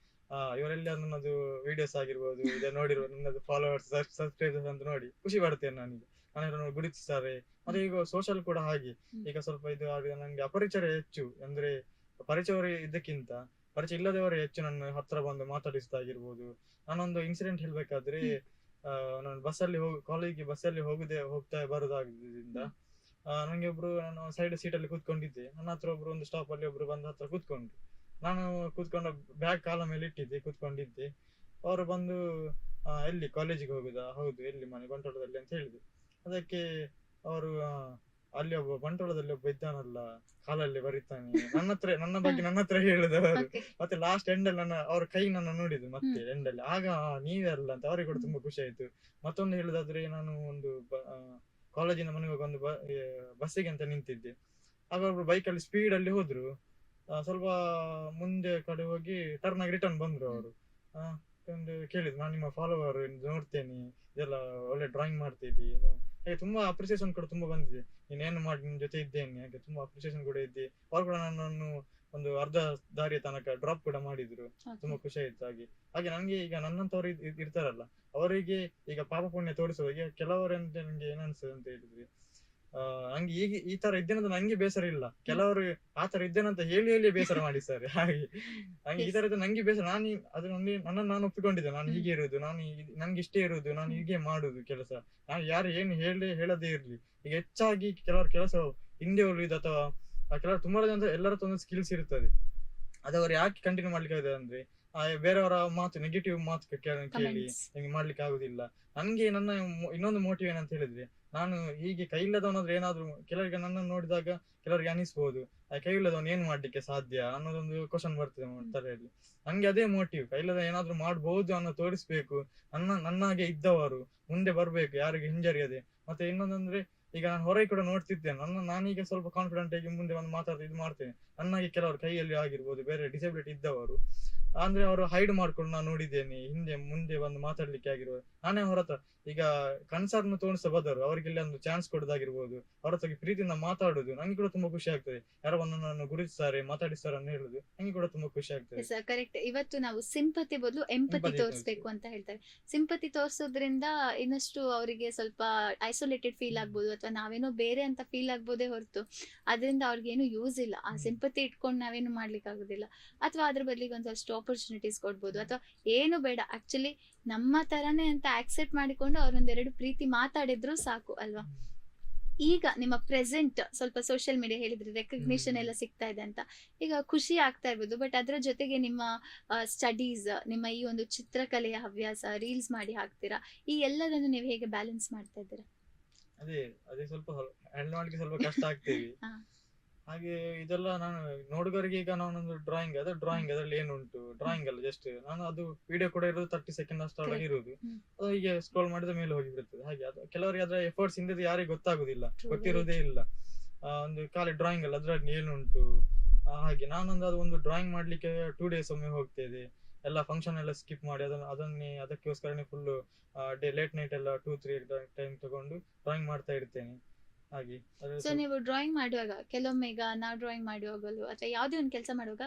ಇವರೆಲ್ಲ ನನ್ನದು ವಿಡಿಯೋಸ್ ಆಗಿರ್ಬೋದು, ಈಗ ನೋಡಿರುವ ನನ್ನದು ಫಾಲೋವರ್ಸ್, ಸಬ್ಸ್ಕ್ರೈಬರ್ಸ್ ಅಂತ ನೋಡಿ ಖುಷಿ ಪಡ್ತೇನೆ. ನಾನು ಗುರುತಿಸ್ತಾರೆ. ಮತ್ತೆ ಈಗ ಸೋಷಿಯಲ್ ಕೂಡ ಹಾಗೆ ಈಗ ಸ್ವಲ್ಪ ಇದು ಆಗ ನಂಗೆ ಅಪರಿಚಯ ಹೆಚ್ಚು. ಅಂದ್ರೆ ಪರಿಚಯವರು ಇದಕ್ಕಿಂತ ಪರಿಚಯ ಇಲ್ಲದವರು ಹೆಚ್ಚು ನನ್ನ ಹತ್ರ ಬಂದು ಮಾತಾಡಿಸ್ತಾಗಿರ್ಬೋದು. ನಾನೊಂದು ಇನ್ಸಿಡೆಂಟ್ ಹೇಳ್ಬೇಕಾದ್ರೆ, ನಾನು ಕಾಲೇಜಿಗೆ ಬಸ್ಸಲ್ಲಿ ಹೋಗ್ತಾ ಬರೋದಾಗಿದ್ದರಿಂದ ನಂಗೆ ನಾನು ಸೈಡ್ ಸೀಟ್ ಅಲ್ಲಿ ಕೂತ್ಕೊಂಡಿದ್ದೆ. ನನ್ನ ಹತ್ರ ಒಂದು ಸ್ಟಾಪ್ ಅಲ್ಲಿ ಒಬ್ರು ಬಂದ ಹತ್ರ ಕೂತ್ಕೊಂಡ್ರು. ನಾನು ಕೂತ್ಕೊಂಡ ಬ್ಯಾಗ್ ಕಾಲ ಮೇಲೆ ಇಟ್ಟಿದ್ದೆ, ಕೂತ್ಕೊಂಡಿದ್ದೆ. ಅವರು ಬಂದು ಎಲ್ಲಿ ಕಾಲೇಜಿಗೆ ಹೋಗುದಾ? ಹೌದು. ಎಲ್ಲಿ ಮನೆ? ಬಂಟ್ವಾಳದಲ್ಲಿ ಅಂತ ಹೇಳಿದ್ರು. ಅದಕ್ಕೆ ಅವರು ಅಲ್ಲಿ ಒಬ್ಬ ಬಂಟ್ವಾಳದಲ್ಲಿ ಒಬ್ಬ ಇದ್ದಾನಲ್ಲ, ಕಾಲಲ್ಲಿ ಬರೀತಾನೆ, ನನ್ನ ಬಗ್ಗೆ ನನ್ನ ಹತ್ರ ಹೇಳಿದವರು. ಮತ್ತೆ ಲಾಸ್ಟ್ ಎಂಡ್ ಅಲ್ಲಿ ಅವ್ರ ಕೈ ನನ್ನ ನೋಡಿದ್ರು ಮತ್ತೆ ಎಂಡ್ ಅಲ್ಲಿ. ಆಗ ನೀವೇ ಅಲ್ಲ ಅಂತ ಅವರಿಗೆ ಕೂಡ ತುಂಬಾ ಖುಷಿ ಆಯ್ತು. ಮತ್ತೊಂದು ಹೇಳುದಾದ್ರೆ, ನಾನು ಒಂದು ಕಾಲೇಜಿನ ಮನೆಗೆ ಹೋಗಿ ಒಂದು ಬಸ್ಸಿಗೆ ಅಂತ ನಿಂತಿದ್ದೆ. ಆಗ ಒಬ್ರು ಬೈಕಲ್ಲಿ ಸ್ಪೀಡ್ ಅಲ್ಲಿ ಹೋದ್ರು. ಸ್ವಲ್ಪ ಮುಂದೆ ಕಡೆ ಹೋಗಿ ಟರ್ನ್ ಆಗಿ ರಿಟರ್ನ್ ಬಂದ್ರು ಅವರು. ಒಂದು ಕೇಳಿದ್ರು, ನಾನು ನಿಮ್ಮ ಫಾಲೋವರ್, ನೋಡ್ತೇನೆ, ಇದೆಲ್ಲ ಒಳ್ಳೆ ಡ್ರಾಯಿಂಗ್ ಮಾಡ್ತೀವಿ. ಹಾಗೆ ತುಂಬಾ ಅಪ್ರಿಸಿಯೇಷನ್ ಕೂಡ ತುಂಬಾ ಬಂದಿದೆ. ನೀನೇನು ಮಾಡಿ ನಿನ್ ಜೊತೆ ಇದ್ದೇನೆ, ಹಾಗೆ ತುಂಬಾ ಅಪ್ರಿಸಿಯೇಷನ್ ಕೂಡ ಇದ್ದೆ. ಅವ್ರು ಕೂಡ ನನ್ನನ್ನು ಒಂದು ಅರ್ಧ ದಾರಿಯ ತನಕ ಡ್ರಾಪ್ ಕೂಡ ಮಾಡಿದ್ರು. ತುಂಬಾ ಖುಷಿ ಆಯ್ತು. ಹಾಗೆ ನಂಗೆ ಈಗ ನನ್ನಂತವ್ರು ಇರ್ತಾರಲ್ಲ, ಅವರಿಗೆ ಈಗ ಪಾಪ ಪುಣ್ಯ ತೋರಿಸುವ. ಈಗ ಕೆಲವರು ಅಂತ ನಂಗೆ ಏನನ್ಸುತ್ತೆ ಅಂತ ಹೇಳಿದ್ರೆ, ನಂಗೆ ಈಗ ಈ ತರ ಇದ್ದೇನಂತ ನಂಗೆ ಬೇಸರ ಇಲ್ಲ, ಕೆಲವರು ಆ ತರ ಇದ್ದೇನಂತ ಹೇಳಿ ಬೇಸರ ಮಾಡಿದ್ದಾರೆ. ಹಾಗೆ ನಂಗೆ ಈ ತರ ನಂಗೆ ಬೇಸರ. ನನ್ನನ್ನು ನಾನು ಒಪ್ಪಿಕೊಂಡಿದ್ದೆ, ನಾನು ಹೀಗೆ ಇರುದು, ನನ್ಗೆ ಇಷ್ಟೇ ಇರುದು, ನಾನು ಹೀಗೆ ಮಾಡುದು ಕೆಲಸ. ನಾನು ಯಾರು ಏನು ಹೇಳದೇ ಇರ್ಲಿ. ಈಗ ಹೆಚ್ಚಾಗಿ ಕೆಲವರು ಕೆಲಸ ಹಿಂದೆ ಉಳಿದು ಅಥವಾ ಕೆಲವರು ತುಂಬಾ ಜನ ಎಲ್ಲರ ಒಂದು ಸ್ಕಿಲ್ಸ್ ಇರ್ತದೆ, ಅದವರು ಯಾಕೆ ಕಂಟಿನ್ಯೂ ಮಾಡ್ಲಿಕ್ಕೆ ಆಗಿದೆ ಅಂದ್ರೆ ಬೇರೆಯವರ ಮಾತು, ನೆಗೆಟಿವ್ ಮಾತು ಕೇಳಿ ನಿಮ್ಗೆ ಮಾಡ್ಲಿಕ್ಕೆ ಆಗುದಿಲ್ಲ. ನನ್ಗೆ ನನ್ನ ಇನ್ನೊಂದು ಮೋಟಿವ್ ಏನಂತ ಹೇಳಿದ್ರೆ, ನಾನು ಹೀಗೆ ಕೈ ಇಲ್ಲದವನಾದ್ರೆ ಏನಾದ್ರು, ಕೆಲವರಿಗೆ ನನ್ನನ್ನು ನೋಡಿದಾಗ ಕೆಲವರಿಗೆ ಅನಿಸ್ಬೋದು ಕೈ ಇಲ್ಲದವನು ಏನ್ ಮಾಡ್ಲಿಕ್ಕೆ ಸಾಧ್ಯ ಅನ್ನೋದೊಂದು ಕ್ವಶನ್ ಬರ್ತದೆ ತಲೆಯಲ್ಲಿ. ನಂಗೆ ಅದೇ ಮೋಟಿವ್, ಕೈ ಇಲ್ಲದ ಏನಾದ್ರು ಮಾಡ್ಬಹುದು ಅನ್ನೋ ತೋರಿಸ್ಬೇಕು. ನನ್ನಾಗೆ ಇದ್ದವರು ಮುಂದೆ ಬರ್ಬೇಕು, ಯಾರಿಗೆ ಹಿಂಜರಿಯದೆ. ಮತ್ತೆ ಇನ್ನೊಂದಂದ್ರೆ, ಈಗ ನಾನು ಹೊರಗೆ ಕೂಡ ನೋಡ್ತಿದ್ದೇನೆ, ನಾನೀಗ ಸ್ವಲ್ಪ ಕಾನ್ಫಿಡೆಂಟ್ ಆಗಿ ಮುಂದೆ ಒಂದು ಇದು ಮಾಡ್ತೇನೆ. ನನಗೆ ಕೆಲವರು ಕೈಯಲ್ಲಿ ಆಗಿರ್ಬೋದು, ಬೇರೆ ಡಿಸಬಿಲಿಟಿ ಇದ್ದವರು ಅಂದ್ರೆ ಅವರು ಹೈಡ್ ಮಾಡ್ಕೊಂಡು ನಾನು ನೋಡಿದ್ದೇನೆ, ಹಿಂದೆ ಮುಂದೆ ಬಂದು ಮಾತಾಡ್ಲಿಕ್ಕೆ ಆಗಿರ್ಬೋದು. ನಾನೇ ಹೊರತ ಈಗ ಕನ್ಸರ್ನ್ ತೋರಿಸ ಬದಲು ಅವರಿಗೆ ಒಂದು ಚಾನ್ಸ್ ಕೊಡೋದಾಗಿರ್ಬೋದು, ಅವ್ರ ಹತ್ರ ಪ್ರೀತಿಯಿಂದ ಮಾತಾಡುದು ನಂಗೆ ಕೂಡ ತುಂಬಾ ಖುಷಿ ಆಗ್ತದೆ. ಯಾರೋ ನನ್ನನ್ನು ಗುರುತಿಸ್ತಾರೆ, ಮಾತಾಡಿಸ್ತಾರೆ ಅಂತ ಹೇಳುದು ನಂಗೆ ಕೂಡ ತುಂಬಾ ಖುಷಿ ಆಗ್ತದೆ. ಕರೆಕ್ಟ್. ಇವತ್ತು ನಾವು ಸಿಂಪತಿ ಬದಲು ಎಂಪತಿ Empathy ತೋರಿಸ್ಬೇಕು ಅಂತ ಹೇಳ್ತಾರೆ. ಸಿಂಪತಿ ತೋರಿಸೋದ್ರಿಂದ ಇನ್ನಷ್ಟು ಅವರಿಗೆ ಸ್ವಲ್ಪ ಐಸೋಲೇಟೆಡ್ ಫೀಲ್ ಆಗ್ಬೋದು, ಅಥವಾ ನಾವೇನೋ ಬೇರೆ ಅಂತ ಫೀಲ್ ಆಗ್ಬೋದೇ ಹೊರತು ಅದರಿಂದ ಅವ್ರಿಗೆ ಏನು ಯೂಸ್ ಇಲ್ಲ. ಆ ಸಿಂಪತಿ ಇಟ್ಕೊಂಡು ನಾವೇನು ಮಾಡ್ಲಿಕ್ಕೆ ಆಗೋದಿಲ್ಲ. ಅಥವಾ ಅದ್ರ ಬದಲಿಗೆ ಒಂದಷ್ಟು ಆಪರ್ಚುನಿಟೀಸ್ ಕೊಡ್ಬೋದು, ಅಥವಾ ಏನು ಬೇಡ, ಆಕ್ಚುಲಿ ನಮ್ಮ ತರನೇ ಅಂತ ಆಕ್ಸೆಪ್ಟ್ ಮಾಡಿಕೊಂಡು ಅವ್ರೊಂದೆರಡು ಪ್ರೀತಿ ಮಾತಾಡಿದ್ರು ಸಾಕು ಅಲ್ವಾ. ಈಗ ನಿಮ್ಮ ಪ್ರೆಸೆಂಟ್ ಸ್ವಲ್ಪ ಸೋಷಿಯಲ್ ಮೀಡಿಯಾ ಹೇಳಿದ್ರೆ ರೆಕಗ್ನಿಷನ್ ಎಲ್ಲ ಸಿಗ್ತಾ ಇದೆ ಅಂತ, ಈಗ ಖುಷಿ ಆಗ್ತಾ ಇರ್ಬೋದು. ಬಟ್ ಅದರ ಜೊತೆಗೆ ನಿಮ್ಮ ಸ್ಟಡೀಸ್, ನಿಮ್ಮ ಈ ಒಂದು ಚಿತ್ರಕಲೆಯ ಹವ್ಯಾಸ, ರೀಲ್ಸ್ ಮಾಡಿ ಹಾಕ್ತೀರಾ, ಈ ಎಲ್ಲದನ್ನು ನೀವು ಹೇಗೆ ಬ್ಯಾಲೆನ್ಸ್ ಮಾಡ್ತಾ ಇದ್ದೀರಾ? ಅದೇ ಅದೇ ಸ್ವಲ್ಪ ಹ್ಯಾಂಡಲ್ ಮಾಡ್ಲಿಕ್ಕೆ ಸ್ವಲ್ಪ ಕಷ್ಟ ಆಗ್ತೇವೆ. ಹಾ. ಹಾಗೆ ಇದೆಲ್ಲ ನಾನು ನೋಡುಗರಿಗೆ ಈಗ ನಾನೊಂದು ಡ್ರಾಯಿಂಗ್ ಅದರಲ್ಲಿ ಏನುಂಟು, ಡ್ರಾಯಿಂಗ್ ಅಲ್ಲ ಜಸ್ಟ್ ನಾನು ಅದು ವಿಡಿಯೋ ಕೂಡ ಇರೋದು 30 ಸೆಕೆಂಡ್ ಅಷ್ಟೊಳಗೆ ಇರುವುದು. ಅದು ಹೀಗೆ ಸ್ಕ್ರೋಲ್ ಮಾಡಿದ ಮೇಲೆ ಹೋಗಿ ಬಿಡುತ್ತದೆ. ಹಾಗೆ ಅದು ಕೆಲವರಿಗೆ ಅದರ ಎಫರ್ಟ್ಸ್ ಹಿಂದೆ ಯಾರಿಗೆ ಗೊತ್ತಾಗುದಿಲ್ಲ, ಗೊತ್ತಿರೋದೇ ಇಲ್ಲ. ಒಂದು ಖಾಲಿ ಡ್ರಾಯಿಂಗ್ ಅಲ್ಲ, ಅದ್ರಲ್ಲಿ ಏನುಂಟು. ಹಾಗೆ ನಾನೊಂದು ಒಂದು ಡ್ರಾಯಿಂಗ್ ಮಾಡ್ಲಿಕ್ಕೆ 2 days ಒಮ್ಮೆ ಹೋಗ್ತೇನೆ. ಎಲ್ಲ ಫಂಕ್ಷನ್ ಎಲ್ಲ ಸ್ಕಿಪ್ ಮಾಡಿ ಅದಕ್ಕೋಸ್ಕರನೇ ಫುಲ್ ಡೇ ಲೇಟ್ ನೈಟ್ ಎಲ್ಲ 2-3 ಟೈಮ್ ತಗೊಂಡು ಡ್ರಾಯಿಂಗ್ ಮಾಡ್ತಾ ಇರ್ತೇನೆ. ಹಾಗೆ ಸೊ ನೀವು ಡ್ರಾಯಿಂಗ್ ಮಾಡುವಾಗ ಕೆಲವೊಮ್ಮೆ, ಈಗ ನಾವು ಡ್ರಾಯಿಂಗ್ ಮಾಡುವಾಗಲೂ ಅಥವಾ ಯಾವುದೇ ಒಂದು ಕೆಲಸ ಮಾಡುವಾಗ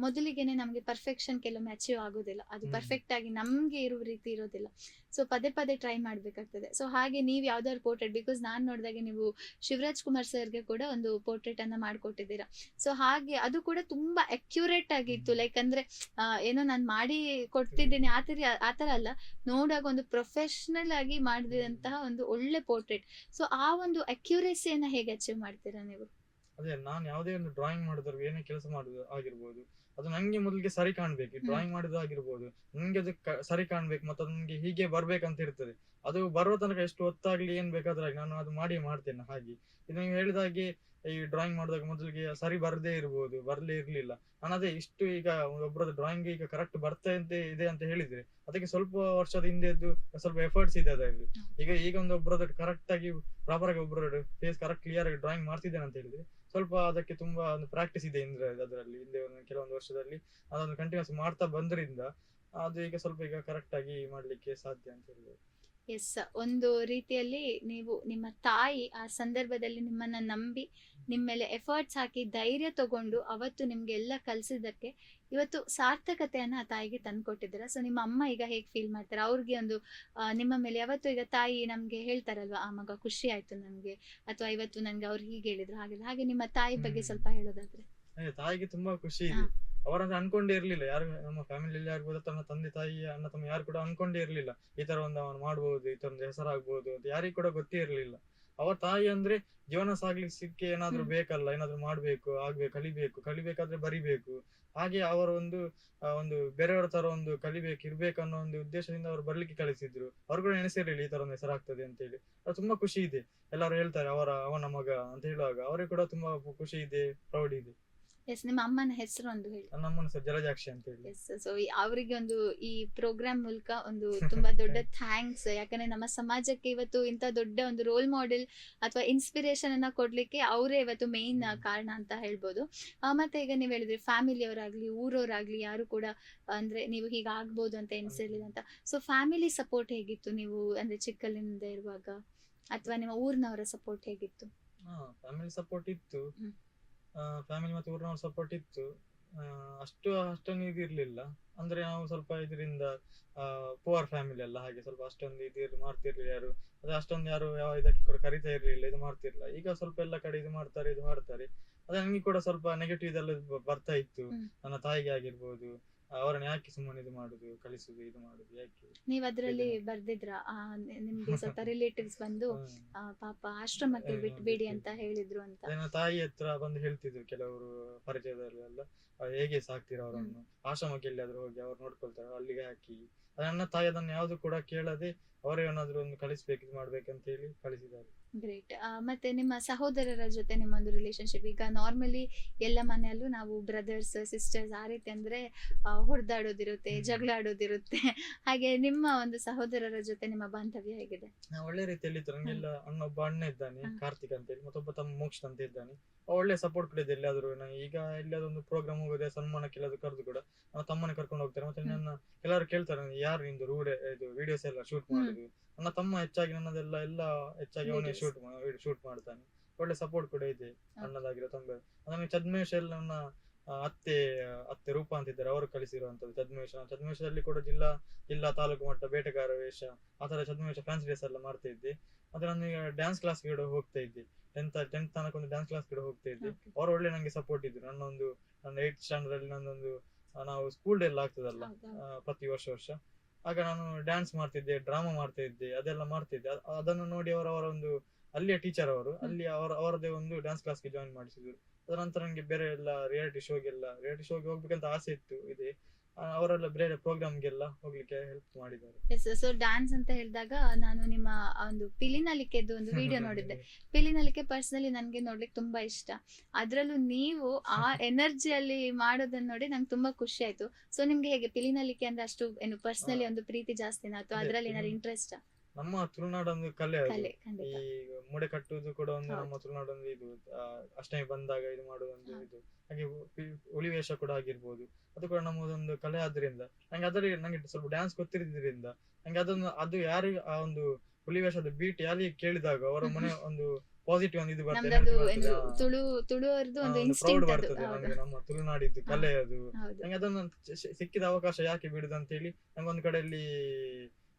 ಮೊದಲಿಗೆನೆ ನಮಗೆ ಪರ್ಫೆಕ್ಷನ್ ಕೆಲವೊಮ್ಮೆ ಅಚೀವ್ ಆಗೋದಿಲ್ಲ, ಅದು ಪರ್ಫೆಕ್ಟ್ ಆಗಿ ನಮ್ಗೆ ಇರುವ ರೀತಿ ಇರೋದಿಲ್ಲ. ಸೊ ಪದೇ ಪದೇ ಟ್ರೈ ಮಾಡ್ಬೇಕಾಗ್ತದೆ. ಸೊ ಹಾಗೆ ನೀವು ಯಾವ್ದಾದ್ರು ಪೋರ್ಟ್ರೇಟ್, ಬಿಕಾಸ್ ನಾನು ನೋಡಿದಾಗೆ ನೀವು ಶಿವರಾಜ್ ಕುಮಾರ್ ಸರ್ಗೆ ಕೂಡ ಒಂದು ಪೋರ್ಟ್ರೇಟ್ ಅನ್ನ ಮಾಡ್ಕೊಟ್ಟಿದ್ದೀರಾ. ಸೊ ಹಾಗೆ ಅದು ಕೂಡ ತುಂಬಾ ಅಕ್ಯುರೇಟ್ ಆಗಿತ್ತು. ಲೈಕ್ ಅಂದ್ರೆ ಏನೋ ನಾನು ಮಾಡಿ ಕೊಡ್ತಿದ್ದೀನಿ ಆತರ ಅಲ್ಲ, ನೋಡುವಾಗ ಒಂದು ಪ್ರೊಫೆಷನಲ್ ಆಗಿ ಮಾಡಿದಂತಹ ಒಂದು ಒಳ್ಳೆ ಪೋರ್ಟ್ರೇಟ್. ಸೊ ಆ ಒಂದು ಅಕ್ಯುರೇಸಿಯನ್ನ ಹೇಗೆ ಅಚೀವ್ ಮಾಡ್ತೀರಾ ನೀವು? ಅದೇ ನಾನು ಯಾವುದೇ ಒಂದು ಡ್ರಾಯಿಂಗ್ ಮಾಡಿದ್ರು, ಏನೇ ಕೆಲಸ ಮಾಡುದು ಆಗಿರ್ಬೋದು, ಅದು ನಂಗೆ ಮೊದಲಿಗೆ ಸರಿ ಕಾಣ್ಬೇಕು. ಡ್ರಾಯಿಂಗ್ ಮಾಡುದು ಆಗಿರ್ಬೋದು, ನಂಗೆ ಅದು ಸರಿ ಕಾಣ್ಬೇಕು, ಮತ್ತೆ ನನ್ಗೆ ಹೀಗೆ ಬರ್ಬೇಕಂತ ಇರ್ತದೆ. ಅದು ಬರುವ ತನಕ ಎಷ್ಟು ಹೊತ್ತಾಗ್ಲಿ ಏನ್ ಬೇಕಾದ್ರಾಗಿ ನಾನು ಅದು ಮಾಡ್ತೇನೆ. ಹಾಗೆ ಇದು ನೀವು ಹೇಳಿದಾಗೆ ಈ ಡ್ರಾಯಿಂಗ್ ಮಾಡಿದಾಗ ಮೊದಲಿಗೆ ಸರಿ ಬರ್ದೇ ಇರ್ಲಿಲ್ಲ. ನಾನು ಅದೇ ಇಷ್ಟು ಈಗ ಒಬ್ಬರದ್ದು ಡ್ರಾಯಿಂಗ್ ಈಗ ಕರೆಕ್ಟ್ ಇದೆ ಅಂತ ಹೇಳಿದ್ರೆ ಅದಕ್ಕೆ ಸ್ವಲ್ಪ ವರ್ಷದ ಹಿಂದೆದ್ದು ಸ್ವಲ್ಪ ಎಫರ್ಟ್ಸ್ ಇದೆ ಅದರಲ್ಲಿ. ಈಗ ಒಂದು ಒಬ್ಬರದ್ದು ಕರೆಕ್ಟ್ ಆಗಿ ಪ್ರಾಪರ್ ಆಗಿ ಒಬ್ಬರದ್ದು ಫೇಸ್ ಕರೆಕ್ಟ್ ಕ್ಲಿಯರ್ ಆಗಿ ಡ್ರಾಯಿಂಗ್ ಮಾಡ್ತಿದ್ದೇನೆ ಅಂತ ಹೇಳಿದ್ರೆ ಸ್ವಲ್ಪ ಅದಕ್ಕೆ ತುಂಬಾ ಒಂದು ಪ್ರಾಕ್ಟೀಸ್ ಇದೆ ಅದರಲ್ಲಿ. ಹಿಂದೆ ಕೆಲವೊಂದು ವರ್ಷದಲ್ಲಿ ಅದನ್ನು ಕಂಟಿನ್ಯೂಸ್ ಮಾಡ್ತಾ ಬಂದ್ರಿಂದ ಅದು ಈಗ ಸ್ವಲ್ಪ ಕರೆಕ್ಟ್ ಆಗಿ ಮಾಡ್ಲಿಕ್ಕೆ ಸಾಧ್ಯ ಅಂತ ಹೇಳಿದ್ರೆ. ಎಸ್, ಒಂದು ರೀತಿಯಲ್ಲಿ ನೀವು ನಿಮ್ಮ ತಾಯಿ ಆ ಸಂದರ್ಭದಲ್ಲಿ ನಿಮ್ಮನ್ನ ನಂಬಿ ನಿಮ್ಮ ಮೇಲೆ ಎಫರ್ಟ್ಸ್ ಹಾಕಿ ಧೈರ್ಯ ತಗೊಂಡು ಅವತ್ತು ನಿಮ್ಗೆ ಎಲ್ಲ ಕಲ್ಸಿದ್ದಕ್ಕೆ ಇವತ್ತು ಸಾರ್ಥಕತೆಯನ್ನ ಆ ತಾಯಿಗೆ ತಂದ್ಕೊಟ್ಟಿದ್ದೀರಾ. ಸೊ ನಿಮ್ಮ ಅಮ್ಮ ಈಗ ಹೇಗೆ ಫೀಲ್ ಮಾಡ್ತಾರೆ? ಅವ್ರಿಗೆ ಒಂದು ನಿಮ್ಮ ಮೇಲೆ ಯಾವತ್ತು ಈಗ ತಾಯಿ ನಮ್ಗೆ ಹೇಳ್ತಾರಲ್ವಾ, ಆ ಮಗ ಖುಷಿ ಆಯ್ತು ನನ್ಗೆ, ಅಥವಾ ಇವತ್ತು ನನ್ಗೆ ಅವ್ರು ಹೀಗೆ ಹೇಳಿದ್ರು ಹಾಗೆ ನಿಮ್ಮ ತಾಯಿ ಬಗ್ಗೆ ಸ್ವಲ್ಪ ಹೇಳೋದಾದ್ರೆ? ತಾಯಿಗೆ ತುಂಬಾ ಖುಷಿ ಇದೆ. ಅವರಂದ್ರೆ ಅನ್ಕೊಂಡೇ ಇರ್ಲಿಲ್ಲ, ಯಾರು ನಮ್ಮ ಫ್ಯಾಮಿಲಿಯಲ್ಲಿ ಆಗ್ಬೋದು, ತನ್ನ ತಂದೆ ತಾಯಿ ಅಣ್ಣ ತಮ್ಮ ಯಾರು ಕೂಡ ಅನ್ಕೊಂಡೇ ಇರ್ಲಿಲ್ಲ ಈ ತರ ಒಂದು ಅವನು ಮಾಡ್ಬೋದು, ಈ ತರ ಒಂದು ಹೆಸರಾಗ್ಬೋದು ಅಂತ ಯಾರಿಗೂ ಕೂಡ ಗೊತ್ತೇ ಇರ್ಲಿಲ್ಲ. ಅವರ ತಾಯಿ ಅಂದ್ರೆ ಜೀವನ ಸಾಗ್ಲಿಕ್ಕೆ ಏನಾದ್ರು ಬೇಕಲ್ಲ, ಏನಾದ್ರು ಮಾಡ್ಬೇಕು, ಕಲಿಬೇಕಾದ್ರೆ ಬರಿಬೇಕು. ಹಾಗೆ ಅವರ ಒಂದು ಬೇರೆಯವರ ತರ ಒಂದು ಇರ್ಬೇಕು ಅನ್ನೋ ಒಂದು ಉದ್ದೇಶದಿಂದ ಅವರು ಬರ್ಲಿಕ್ಕೆ ಕಳಿಸಿದ್ರು. ಅವ್ರು ಕೂಡ ನೆನೆಸಿರ್ಲಿಲ್ಲ ಈ ತರ ಒಂದು ಹೆಸರಾಗ್ತದೆ ಅಂತ ಹೇಳಿ. ಅದು ತುಂಬಾ ಖುಷಿ ಇದೆ. ಎಲ್ಲರೂ ಹೇಳ್ತಾರೆ ಅವನ ಮಗ ಅಂತ ಹೇಳುವಾಗ ಅವರಿಗೆ ಕೂಡ ತುಂಬಾ ಖುಷಿ ಇದೆ, ಪ್ರೌಡ್ ಇದೆ. ಎಸ್, ನಿಮ್ಮ ಅಮ್ಮನ ಹೆಸರು ಒಂದು ಹೇಳಿ. ನನ್ನ ಅಮ್ಮನ ಹೆಸರು ಜಲಜಾಕ್ಷಿ ಅಂತ ಹೇಳಿ. ಎಸ್, ಸೊ ಅವರಿಗೆ ಒಂದು ಈ ಪ್ರೋಗ್ರಾಮ್ ಮೂಲಕ ಒಂದು ತುಂಬಾ ದೊಡ್ಡ ಥ್ಯಾಂಕ್ಸ್. ಯಾಕಂದ್ರೆ ನಮ್ಮ ಸಮಾಜಕ್ಕೆ ಇವತ್ತು ಇಂತ ದೊಡ್ಡ ಒಂದು ರೋಲ್ ಮಾಡೆಲ್ ಅಥವಾ ಇನ್ಸ್ಪಿರೇಷನ್ ಅನ್ನ ಕೊಡ್ಲಿಕ್ಕೆ ಅವರೇ ಇವತ್ತು ಮೇನ್ ಕಾರಣ ಅಂತ ಹೇಳ್ಬೋದು. ಮತ್ತೆ ಈಗ ನೀವು ಹೇಳಿದ್ರಿ ಫ್ಯಾಮಿಲಿಯವರಾಗ್ಲಿ ಊರವರಾಗ್ಲಿ ಯಾರು ಕೂಡ ಅಂದ್ರೆ ನೀವು ಹೀಗ ಆಗ್ಬೋದು ಅಂತ ಎನಿಸಿರ್ಲಿಲ್ಲ ಅಂತ. ಸೊ ಫ್ಯಾಮಿಲಿ ಸಪೋರ್ಟ್ ಹೇಗಿತ್ತು ನೀವು ಅಂದ್ರೆ ಚಿಕ್ಕಲ್ಲಿಂದ ಇರುವಾಗ, ಅಥವಾ ನಿಮ್ಮ ಊರಿನವರ ಸಪೋರ್ಟ್ ಹೇಗಿತ್ತು? ಫ್ಯಾಮಿಲಿ ಸಪೋರ್ಟ್ ಇತ್ತು, ಫ್ಯಾಮಿಲಿ ಮತ್ತೆ ಊರಿನವ್ರ ಸಪೋರ್ಟ್ ಇತ್ತು. ಅಷ್ಟೊಂದು ಇದಿರ್ಲಿಲ್ಲ. ಅಂದ್ರೆ ನಾವು ಸ್ವಲ್ಪ ಇದರಿಂದ ಪುವರ್ ಫ್ಯಾಮಿಲಿ ಅಲ್ಲ, ಹಾಗೆ ಸ್ವಲ್ಪ ಅಷ್ಟೊಂದು ಮಾಡ್ತಿರ್ಲಿಲ್ಲ ಯಾರು. ಅದೇ ಅಷ್ಟೊಂದು ಯಾರು ಯಾವ ಇದಕ್ಕೆ ಕೂಡ ಕರಿತಾ ಇರ್ಲಿಲ್ಲ, ಇದು ಮಾಡ್ತಿರ್ಲಿಲ್ಲ. ಈಗ ಸ್ವಲ್ಪ ಎಲ್ಲ ಕಡೆ ಇದು ಮಾಡ್ತಾರೆ. ಅದೇ ನನಗೆ ಕೂಡ ಸ್ವಲ್ಪ ನೆಗೆಟಿವ್ ಇದೆಲ್ಲ ಬರ್ತಾ ಇತ್ತು. ನನ್ನ ತಾಯಿಗೆ ಆಗಿರ್ಬೋದು, ಅವರನ್ನ ಯಾಕೆ ಸುಮ್ಮನೆ ಇದು ಮಾಡುದು, ಕಲಿಸುದು, ಇದು ಮಾಡುದು ಯಾಕೆ. ನೀವ್ ಅದ್ರಲ್ಲಿ ಬರ್ದಿದ್ರ ನಿಮ್ಗೆ ಸ್ವಲ್ಪ ರಿಲೇಟಿವ್ಸ್ ಬಂದು ಪಾಪ ಆಶ್ರಮಕ್ಕೆ ಬಿಟ್ಬಿಡಿ ಅಂತ ಹೇಳಿದ್ರು ಅಂತ? ನನ್ನ ತಾಯಿ ಹತ್ರ ಬಂದು ಹೇಳ್ತಿದ್ರು ಕೆಲವರು ಪರಿಚಯದಲ್ಲೆಲ್ಲ, ಹೇಗೆ ಸಾಕ್ತೀರ ಅವರನ್ನು, ಆಶ್ರಮಕ್ಕೆ ಎಲ್ಲಿಯಾದ್ರೂ ಹೋಗಿ ಅವ್ರು ನೋಡ್ಕೊಳ್ತಾರೆ, ಅಲ್ಲಿಗೆ ಹಾಕಿ. ನನ್ನ ತಾಯಿ ಅದನ್ನು ಯಾವ್ದು ಕೂಡ ಕೇಳದೆ ಅವರೇ ಏನಾದ್ರು ಒಂದು ಕಲಿಸ್ಬೇಕು, ಇದು ಮಾಡ್ಬೇಕಂತ ಹೇಳಿ ಕಳಿಸಿದ್ದಾರೆ. ಗ್ರೇಟ್. ಮತ್ತೆ ನಿಮ್ಮ ಸಹೋದರರ ಜೊತೆ ನಿಮ್ಮ ಒಂದು ರಿಲೇಶನ್ಶಿಪ್, ಈಗ ನಾರ್ಮಲಿ ಎಲ್ಲ ಮನೆಯಲ್ಲೂ ನಾವು ಬ್ರದರ್ಸ್ ಸಿಸ್ಟರ್ಸ್ ಆ ರೀತಿ ಅಂದ್ರೆ ಹೊಡೆದಾಡೋದಿರುತ್ತೆ, ಜಗಳ ಆಡೋದಿರುತ್ತೆ. ಹಾಗೆ ನಿಮ್ಮ ಒಂದು ಸಹೋದರರ ಜೊತೆ ನಿಮ್ಮ ಬಾಂಧವ್ಯ ಹೇಗಿದೆ? ಒಳ್ಳೆ ರೀತಿಯಲ್ಲಿ ಇತ್ತು. ನಂಗೆಲ್ಲ ಒಬ್ಬ ಅಣ್ಣ ಇದ್ದಾನೆ, ಕಾರ್ತಿಕ್ ಅಂತ ಹೇಳಿ, ಮತ್ತೊಬ್ಬ ತಮ್ಮ ಮೋಕ್ಷ ಅಂತ ಇದ್ದಾನೆ. ಒಳ್ಳೆ ಸಪೋರ್ಟ್ ಕೂಡ ಇದೆ. ಎಲ್ಲಾದ್ರೂ ಈಗ ಎಲ್ಲಾದೊಂದು ಪ್ರೋಗ್ರಾಮ್ ಹೋಗೋದೇ, ಸನ್ಮಾನಕ್ಕೆ ಎಲ್ಲಾದ್ರೂ ಕರೆದು ಕೂಡ ನನ್ನ ತಮ್ಮನ ಕರ್ಕೊಂಡು ಹೋಗ್ತಾರೆ. ಮತ್ತೆ ನನ್ನ ಎಲ್ಲರೂ ಕೇಳ್ತಾರೆ, ಯಾರು ನಿಂದು ಇದು ವಿಡಿಯೋಸ್ ಎಲ್ಲ ಶೂಟ್ ಮಾಡುದು? ನನ್ನ ತಮ್ಮ ಹೆಚ್ಚಾಗಿ ನನ್ನದೆಲ್ಲ ಹೆಚ್ಚಾಗಿ ಅವನೇ ಶೂಟ್ ಮಾಡ್ತಾನೆ. ಒಳ್ಳೆ ಸಪೋರ್ಟ್ ಕೂಡ ಇದೆ ಅಣ್ಣದಾಗಿರೋ ತಂದೆ. ನನಗೆ ಛದ್ಮೇಶ ಎಲ್ಲ ನನ್ನ ಅತ್ತೆ ರೂಪ ಅಂತಿದ್ದಾರೆ, ಅವರು ಕಲಿಸಿರುವಂತದ್ದು ಛದ್ಮೇಶದಲ್ಲಿ ಕೂಡ ಜಿಲ್ಲಾ ತಾಲೂಕು ಮಟ್ಟ ಬೇಟೆಗಾರ ವೇಷ ಆ ತರ ಛದ್ಮೇಶ ಫ್ಯಾನ್ಸಿ ಡ್ರೆಸ್ ಎಲ್ಲ ಮಾಡ್ತಾ ಇದ್ದೆ. ಮತ್ತೆ ನಾನು ಈಗ ಡ್ಯಾನ್ಸ್ ಕ್ಲಾಸ್ ಕೂಡ ಹೋಗ್ತಾ ಇದ್ದೆ. 10th ತನಕ ಒಂದು ಡ್ಯಾನ್ಸ್ ಕ್ಲಾಸ್ ಕೂಡ ಹೋಗ್ತಾ ಇದ್ದೆ. ಅವರು ಒಳ್ಳೆ ನಂಗೆ ಸಪೋರ್ಟ್ ಇದ್ರು. ನನ್ನ 8th ಸ್ಟ್ಯಾಂಡರ್ಡ್ ಅಲ್ಲಿ ನಾವು ಸ್ಕೂಲ್ ಡೇ ಎಲ್ಲ ಆಗ್ತದಲ್ಲ ಪ್ರತಿ ವರ್ಷ, ಆಗ ನಾನು ಡ್ಯಾನ್ಸ್ ಮಾಡ್ತಿದ್ದೆ, ಡ್ರಾಮಾ ಮಾಡ್ತಾ ಇದ್ದೆ, ಅದೆಲ್ಲ ಮಾಡ್ತಿದ್ದೆ. ಅದನ್ನು ನೋಡಿ ಅವರ ಒಂದು ಅಲ್ಲಿಯ ಟೀಚರ್ ಅಲ್ಲಿ ಅವರದೇ ಒಂದು ಡ್ಯಾನ್ಸ್ ಕ್ಲಾಸ್ಗೆ ಜಾಯಿನ್ ಮಾಡಿಸಿದ್ರು. ಅದರ ನಂತರ ನಂಗೆ ಬೇರೆ ಎಲ್ಲ ರಿಯಾಲಿಟಿ ಶೋಗೆ ಹೋಗ್ಬೇಕಂತ ಆಸೆ ಇತ್ತು. ಅವರೆಲ್ಲ ಬೇರೆ ಪ್ರೋಗ್ರಾಮ್ಗೆಲ್ಲ ಹೋಗ್ಲಿಕ್ಕೆ ಹೆಲ್ಪ್ ಮಾಡಿದ್ದಾರೆ. ಸೊ ಡ್ಯಾನ್ಸ್ ಅಂತ ಹೇಳಿದಾಗ ನಾನು ನಿಮ್ಮ ಒಂದು ಪಿಲಿನಲಿಕೆದು ಒಂದು ವಿಡಿಯೋ ನೋಡಿದ್ದೆ. ಪಿಲಿನಲಿಕೆ ಪರ್ಸನಲಿ ನನ್ಗೆ ನೋಡ್ಲಿಕ್ಕೆ ತುಂಬಾ ಇಷ್ಟ. ಅದ್ರಲ್ಲೂ ನೀವು ಆ ಎನರ್ಜಿಯಲ್ಲಿ ಮಾಡೋದನ್ನ ನೋಡಿ ನಂಗೆ ತುಂಬಾ ಖುಷಿ ಆಯ್ತು. ಸೊ ನಿಮ್ಗೆ ಹೇಗೆ ಪಿಲಿನಲಿಕೆ ಅಂದ್ರೆ ಅಷ್ಟು ಏನು ಪರ್ಸನಲಿ ಒಂದು ಪ್ರೀತಿ ಜಾಸ್ತಿನಾ ಅಥವಾ ಅದ್ರಲ್ಲಿ ಏನಾದ್ರು ಇಂಟ್ರೆಸ್ಟ್? ನಮ್ಮ ತುಳುನಾಡೊಂದು ಕಲೆ ಖಂಡಿತ. ಈ ಮುಡೆ ಕಟ್ಟುವುದು ಕೂಡ ಒಂದು ನಮ್ಮ ತುಳುನಾಡೊಂದು ಇದು ಅಷ್ಟಮಿ ಬಂದಾಗ ಇದು ಮಾಡುವುದು ಇದು. ಹಾಗೆ ಹುಲಿವೇಷ ಕೂಡ ಆಗಿರ್ಬೋದು, ಅದು ಕೂಡ ನಮ್ಮದೊಂದು ಕಲೆ ಆದ್ರಿಂದ ನಂಗೆ ಸ್ವಲ್ಪ ಡ್ಯಾನ್ಸ್ ಗೊತ್ತಿರೋದ್ರಿಂದ ನಂಗೆ ಅದು ಯಾರಿಗೆ ಆ ಒಂದು ಹುಲಿವೇಷದ ಬೀಟ್ ಯಾರಿಗೆ ಕೇಳಿದಾಗ ಅವರ ಮನೆ ಒಂದು ಪಾಸಿಟಿವ್ ಒಂದು ಇದು ಬರ್ತದೆ, ಪ್ರೌಡ್ ಬರ್ತದೆ ನಂಗೆ. ನಮ್ಮ ತುಳುನಾಡಿದ್ದು ಕಲೆ ಅದು. ನಂಗೆ ಅದನ್ನು ಸಿಕ್ಕಿದ ಅವಕಾಶ ಯಾಕೆ ಬಿಡುದು ಅಂತ ಹೇಳಿ ನಂಗೆ ಒಂದ್ ಕಡೆಯಲ್ಲಿ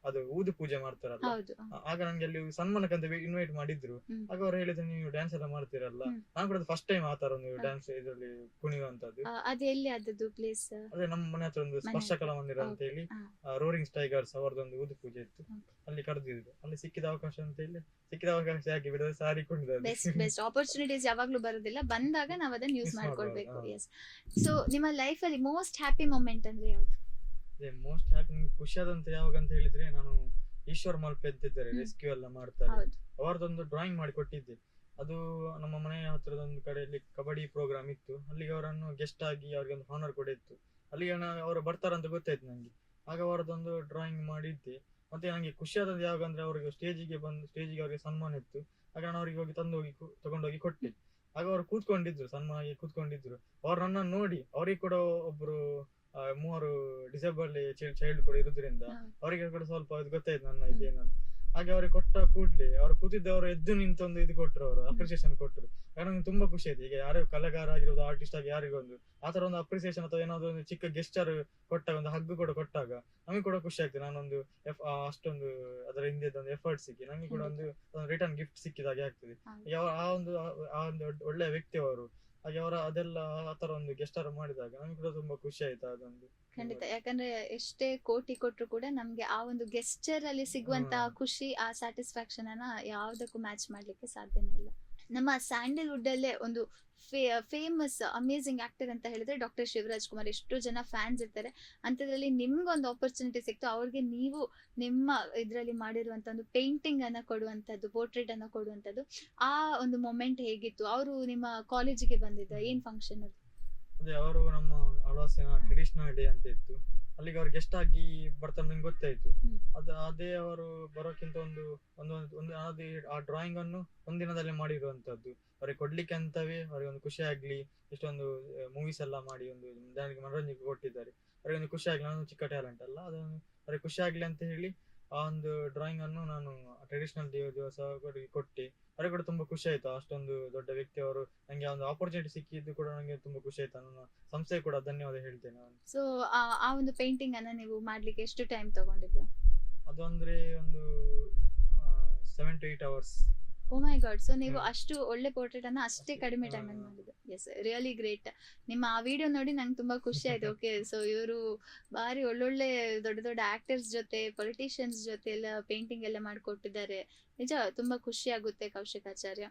ಅದು ಊದು ಪೂಜೆ ಮಾಡ್ತಾರಲ್ಲ, ಆಗ ನಂಗೆ ಅಲ್ಲಿ ಸನ್ಮಾನಕ್ಕಂತ ಇನ್ವೈಟ್ ಮಾಡಿದ್ರು. ಆಗ ಅವ್ರು ಹೇಳಿದ್ರು, ನೀವು ಡ್ಯಾನ್ಸ್ ಎಲ್ಲ ಮಾಡ್ತೀರಲ್ಲ. ನಾನು ಕೂಡ ಫಸ್ಟ್ ಟೈಮ್ ಆತರ ಒಂದು ಡ್ಯಾನ್ಸ್ ಇದರಲ್ಲಿ ಕುಣಿಯುವಂತದ್ದು. ಅದೇ ನಮ್ಮ ಮನೆ ಹತ್ರ ಒಂದು ಸ್ಪರ್ಶ ಕಲಾ ಮಂದಿರ ಅಂತ ಹೇಳಿ ರೋರಿಂಗ್ ಟೈಗರ್ಸ್ ಅವರದೊಂದು ಊದು ಪೂಜೆ ಇತ್ತು, ಅಲ್ಲಿ ಕರೆದಿದ್ರು. ಅಲ್ಲಿ ಸಿಕ್ಕಿದ ಅವಕಾಶ ಯಾಕೆ ಬಿಡೋದು, ಸಾರಿ ಕುಣಿದ ಬೆಸ್ಟ್ ಆಪರ್ಚುನಿಟೀಸ್ ಯಾವಾಗ್ಲೂ ಬರೋದಿಲ್ಲ, ಬಂದಾಗ ನಾವ್ ಅದನ್ನ ಯೂಸ್ ಮಾಡ್ಕೊಳ್ಬೇಕು. ಸೊ ನಿಮ್ಮ ಲೈಫ್ ಅಲ್ಲಿ ಮೋಸ್ಟ್ ಹ್ಯಾಪಿ ಮೊಮೆಂಟ್ ಅಂದ್ರೆ ಯಾವ್ದು? ಮೋಸ್ಟ್ ಹ್ಯಾಪಿ ಖುಷಿಯಾದಂತ ಯಾವಾಗ ಅಂತ ಹೇಳಿದ್ರೆ, ನಾನು ಈಶ್ವರ್ ಮಲ್ಪೆ ಅಂತಿದ್ದಾರೆ, ರೆಸ್ಕ್ಯೂ ಎಲ್ಲ ಮಾಡ್ತಾರೆ, ಅವರದೊಂದು ಡ್ರಾಯಿಂಗ್ ಮಾಡಿ ಕೊಟ್ಟಿದ್ದೆ. ಅದು ನಮ್ಮ ಮನೆಯ ಹತ್ರದೊಂದು ಕಡೆಯಲ್ಲಿ ಕಬಡ್ಡಿ ಪ್ರೋಗ್ರಾಮ್ ಇತ್ತು, ಅಲ್ಲಿಗೆ ಅವರನ್ನು ಗೆಸ್ಟ್ ಆಗಿ ಅವ್ರಿಗೆ ಒಂದು ಹಾನರ್ ಕೂಡ ಇತ್ತು. ಅಲ್ಲಿಗೆ ಅವರು ಬರ್ತಾರಂತ ಗೊತ್ತಾಯ್ತು ನಂಗೆ, ಆಗ ಅವರದೊಂದು ಡ್ರಾಯಿಂಗ್ ಮಾಡಿದ್ದೆ. ಮತ್ತೆ ನಂಗೆ ಖುಷಿಯಾದದ್ದು ಯಾವಾಗ ಅಂದ್ರೆ, ಅವ್ರಿಗೆ ಸ್ಟೇಜಿಗೆ ಅವ್ರಿಗೆ ಸನ್ಮಾನ ಇತ್ತು. ಆಗ ನಾನು ಅವ್ರಿಗೆ ಹೋಗಿ ತಗೊಂಡೋಗಿ ಕೊಟ್ಟೆ. ಆಗ ಅವರು ಕೂತ್ಕೊಂಡಿದ್ರು. ಅವ್ರು ನನ್ನ ನೋಡಿ, ಅವರಿಗೆ ಕೂಡ ಒಬ್ರು 3 ಡಿಸೇಬಲ್ ಚೈಲ್ಡ್ ಕೂಡ ಇರುದ್ರಿಂದ ಅವರಿಗೆ ಕೂಡ ಸ್ವಲ್ಪ ಗೊತ್ತಾಯ್ತು ನನ್ನ ಇದೇನಂತ. ಹಾಗೆ ಅವ್ರಿಗೆ ಕೊಟ್ಟ ಕೂಡ್ಲೆ ಅವ್ರು ಕೂತಿದ್ದವರು ಎದ್ದು ನಿಂತೊಂದು ಇದು ಕೊಟ್ಟರು, ಅವರು ಅಪ್ರಿಸಿಯೇಷನ್ ಕೊಟ್ಟರು. ನಂಗೆ ತುಂಬಾ ಖುಷಿ ಆಯ್ತು. ಈಗ ಯಾರೋ ಕಲಾಕಾರ ಆಗಿರೋದು, ಆರ್ಟಿಸ್ಟ್ ಆಗಿ ಯಾರಿಗೊಂದು ಆತರ ಒಂದು ಅಪ್ರಿಸಿಯೇಷನ್ ಅಥವಾ ಏನಾದ್ರು ಒಂದು ಚಿಕ್ಕ ಗೆಸ್ಟರ್ ಕೊಟ್ಟಾಗ, ಒಂದು ಹಗ್ಗು ಕೂಡ ಕೊಟ್ಟಾಗ ನಮಗೆ ಕೂಡ ಖುಷಿ ಆಗ್ತದೆ. ನಾನೊಂದು ಅಷ್ಟೊಂದು ಅದರ ಹಿಂದೆ ಎಫರ್ಟ್ ಸಿಕ್ಕಿ ನಂಗೆ ಕೂಡ ಒಂದು ರಿಟರ್ನ್ ಗಿಫ್ಟ್ ಸಿಕ್ಕಿದಾಗೆ ಆಗ್ತದೆ. ಆ ಒಂದು ಒಳ್ಳೆಯ ವ್ಯಕ್ತಿ ಅವರು. ಹಾಗೆ ಅವರ ಅದೆಲ್ಲ ಆತರ ಒಂದು ಗೆಸ್ಟರ್ ಮಾಡಿದಾಗ ನಮ್ಗೆ ಕೂಡ ತುಂಬಾ ಖುಷಿ ಆಯ್ತು ಅದೊಂದು. ಖಂಡಿತ, ಯಾಕಂದ್ರೆ ಎಷ್ಟೇ ಕೋಟಿ ಕೊಟ್ರು ಕೂಡ ನಮ್ಗೆ ಆ ಒಂದು ಗೆಸ್ಟರ್ ಅಲ್ಲಿ ಸಿಗುವಂತಹ ಖುಷಿ, ಆ ಸ್ಯಾಟಿಸ್ಫ್ಯಾಕ್ಷನ್ ಅನ್ನ ಯಾವ್ದಕ್ಕೂ ಮ್ಯಾಚ್ ಮಾಡ್ಲಿಕ್ಕೆ ಸಾಧ್ಯನೇ ಇಲ್ಲ. ನಮ್ಮ ಸ್ಯಾಂಡಲ್ವುಡ್ ಅಲ್ಲೇ ಒಂದು ಫೇಮಸ್ ಅಮೇಸಿಂಗ್ ಆಕ್ಟರ್ ಅಂತ ಹೇಳಿದ್ರೆ ಡಾಕ್ಟರ್ ಶಿವರಾಜ್ ಕುಮಾರ್. ಎಷ್ಟೋ ಜನ ಫ್ಯಾನ್ಸ್ ಇರ್ತಾರೆ, ಅಂತದ್ರಲ್ಲಿ ನಿಮ್ಗೊಂದು ಆಪರ್ಚುನಿಟಿ ಸಿಕ್ತು, ಅವ್ರಿಗೆ ನೀವು ನಿಮ್ಮ ಇದ್ರಲ್ಲಿ ಮಾಡಿರುವಂತ ಒಂದು ಪೇಂಟಿಂಗ್ ಅನ್ನ ಕೊಡುವಂತದ್ದು, ಪೋರ್ಟ್ರೇಟ್ ಅನ್ನ ಕೊಡುವಂತದ್ದು, ಆ ಒಂದು ಮೊಮೆಂಟ್ ಹೇಗಿತ್ತು? ಅವರು ನಿಮ್ಮ ಕಾಲೇಜಿಗೆ ಬಂದಿದ್ದ, ಏನ್ ಫಂಕ್ಷನ್ ಅದು? ಅದೇ ಅವರು ನಮ್ಮ ಆಳ್ವಾಸಿನ ಟ್ರೆಡಿಷನಲ್ ಡೇ ಅಂತ ಇತ್ತು, ಅಲ್ಲಿಗೆ ಅವ್ರು ಗೆಸ್ಟ್ ಆಗಿ ಬರ್ತಾರೆ ನಂಗೆ ಗೊತ್ತಾಯ್ತು. ಅದೇ ಅವರು ಬರೋಕ್ಕಿಂತ ಒಂದು ಆ ಡ್ರಾಯಿಂಗ್ ಅನ್ನು ಒಂದಿನದಲ್ಲಿ ಮಾಡಿರುವಂತದ್ದು, ಅವ್ರಿಗೆ ಕೊಡ್ಲಿಕ್ಕೆ ಅಂತವೇ ಅವ್ರಿಗೆ ಒಂದು ಖುಷಿ ಆಗ್ಲಿ. ಇಷ್ಟೊಂದು ಮೂವೀಸ್ ಎಲ್ಲ ಮಾಡಿ ಒಂದು ಜನರಿಗೆ ಮನೋರಂಜನೆ ಕೊಟ್ಟಿದ್ದಾರೆ, ಅವ್ರಿಗೆ ಒಂದು ಖುಷಿ ಆಗ್ಲಿ. ನಾನು ಚಿಕ್ಕ ಟ್ಯಾಲೆಂಟ್ ಅಲ್ಲ, ಅದನ್ನು ಅವ್ರಿಗೆ ಖುಷಿ ಆಗ್ಲಿ ಅಂತ ಹೇಳಿ ಆ ಒಂದು ಡ್ರಾಯಿಂಗ್ ಅನ್ನು ನಾನು ಟ್ರೆಡಿಷನಲ್ ಡೇ ದಿವಸ ಕೊಟ್ಟೆ. ಅವ್ರಿಗೆ ಕೂಡ ತುಂಬಾ ಖುಷಿ ಆಯ್ತು. ಅಷ್ಟೊಂದು ದೊಡ್ಡ ವ್ಯಕ್ತಿ ಅವರು, ನಂಗೆ ಒಂದು ಆಪರ್ಚುನಿಟಿ ಸಿಕ್ಕಿದ್ದು ಕೂಡ ನಂಗೆ ತುಂಬಾ ಖುಷಿ ಆಯ್ತು. ನನ್ನ ಸಂಸ್ಥೆ ಕೂಡ ಧನ್ಯವಾದ ಹೇಳ್ತೇನೆ ನಾನು. ಸೊ ಆ ಒಂದು ಪೇಂಟಿಂಗ್ ಅನ್ನ ನೀವು ಮಾಡ್ಲಿಕ್ಕೆ ಎಷ್ಟು ಟೈಮ್ ತಗೊಂಡಿದ್ದ? ಅದು ಅಂದ್ರೆ ಒಂದು 7 to 8 hours. Oh my god. So ನೀವು ಅಷ್ಟು ಒಳ್ಳೆ ಪೋರ್ಟ್ರೇಟ್ ಅನ್ನ ಅಷ್ಟೇ ಕಡಿಮೆ ಟೈಮ್ ಅಲ್ಲಿ ಮಾಡಿದ್ದು. Yes, really great. ನಿಮ್ಮ ಆ ವಿಡಿಯೋ ನೋಡಿ ನಂಗೆ ತುಂಬಾ ಖುಷಿ ಆಯ್ತು. ಓಕೆ, ಸೊ ಇವರು ಬಾರಿ ಒಳ್ಳೊಳ್ಳೆ ದೊಡ್ಡ ದೊಡ್ಡ ಆಕ್ಟರ್ಸ್ ಜೊತೆ, ಪೊಲಿಟಿಷಿಯನ್ಸ್ ಜೊತೆ ಎಲ್ಲ ಪೇಂಟಿಂಗ್ ಎಲ್ಲ ಮಾಡಿಕೊಟ್ಟಿದ್ದಾರೆ. ನಿಜ ತುಂಬಾ ಖುಷಿ ಆಗುತ್ತೆ ಕೌಶಿಕಾಚಾರ್ಯ.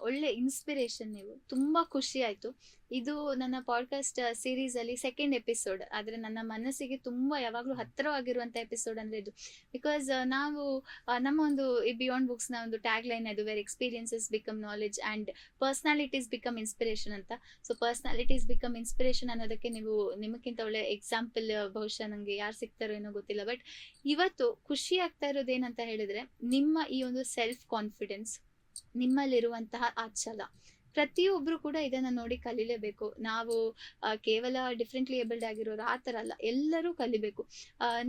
ಒಳ್ಳೆ ಇನ್ಸ್ಪಿರೇಷನ್ ನೀವು. ತುಂಬಾ ಖುಷಿ ಆಯ್ತು. ಇದು ನನ್ನ ಪಾಡ್ಕಾಸ್ಟ್ ಸೀರೀಸ್ ಅಲ್ಲಿ ಸೆಕೆಂಡ್ ಎಪಿಸೋಡ್. ಆದ್ರೆ ನನ್ನ ಮನಸ್ಸಿಗೆ ತುಂಬಾ ಯಾವಾಗ್ಲೂ ಹತ್ತಿರವಾಗಿರುವಂತ ಎಪಿಸೋಡ್ ಅಂದ್ರೆ ಇದು. ಬಿಕಾಸ್ ನಾವು ನಮ್ಮ ಒಂದು ಈ ಬಿಯಾಂಡ್ ಬುಕ್ಸ್ ನ ಒಂದು ಟ್ಯಾಗ್ ಲೈನ್ ಅದು, where experiences become knowledge and personalities become inspiration ಅಂತ. ಸೊ ಪರ್ಸನಾಲಿಟೀಸ್ ಬಿಕಮ್ ಇನ್ಸ್ಪಿರೇಷನ್ ಅನ್ನೋದಕ್ಕೆ ನೀವು ನಿಮಗಿಂತ ಒಳ್ಳೆ ಎಕ್ಸಾಂಪಲ್ ಬಹುಶಃ ನಂಗೆ ಯಾರು ಸಿಗ್ತಾರೋ ಏನೋ ಗೊತ್ತಿಲ್ಲ. ಬಟ್ ಇವತ್ತು ಖುಷಿ ಆಗ್ತಾ ಇರೋದೇನಂತ ಹೇಳಿದ್ರೆ, ನಿಮ್ಮ ಈ ಒಂದು ಸೆಲ್ಫ್ ಕಾನ್ಫಿಡೆನ್ಸ್, ನಿಮ್ಮಲ್ಲಿರುವಂತಹ ಆ ಛಲ, ಪ್ರತಿಯೊಬ್ರು ಕೂಡ ಇದನ್ನ ನೋಡಿ ಕಲಿಲೇಬೇಕು. ನಾವು ಕೇವಲ ಡಿಫ್ರೆಂಟ್ಲಿ ಏಬಲ್ಡ್ ಆಗಿರೋರು ಆ ಥರ ಅಲ್ಲ, ಎಲ್ಲರೂ ಕಲಿಬೇಕು.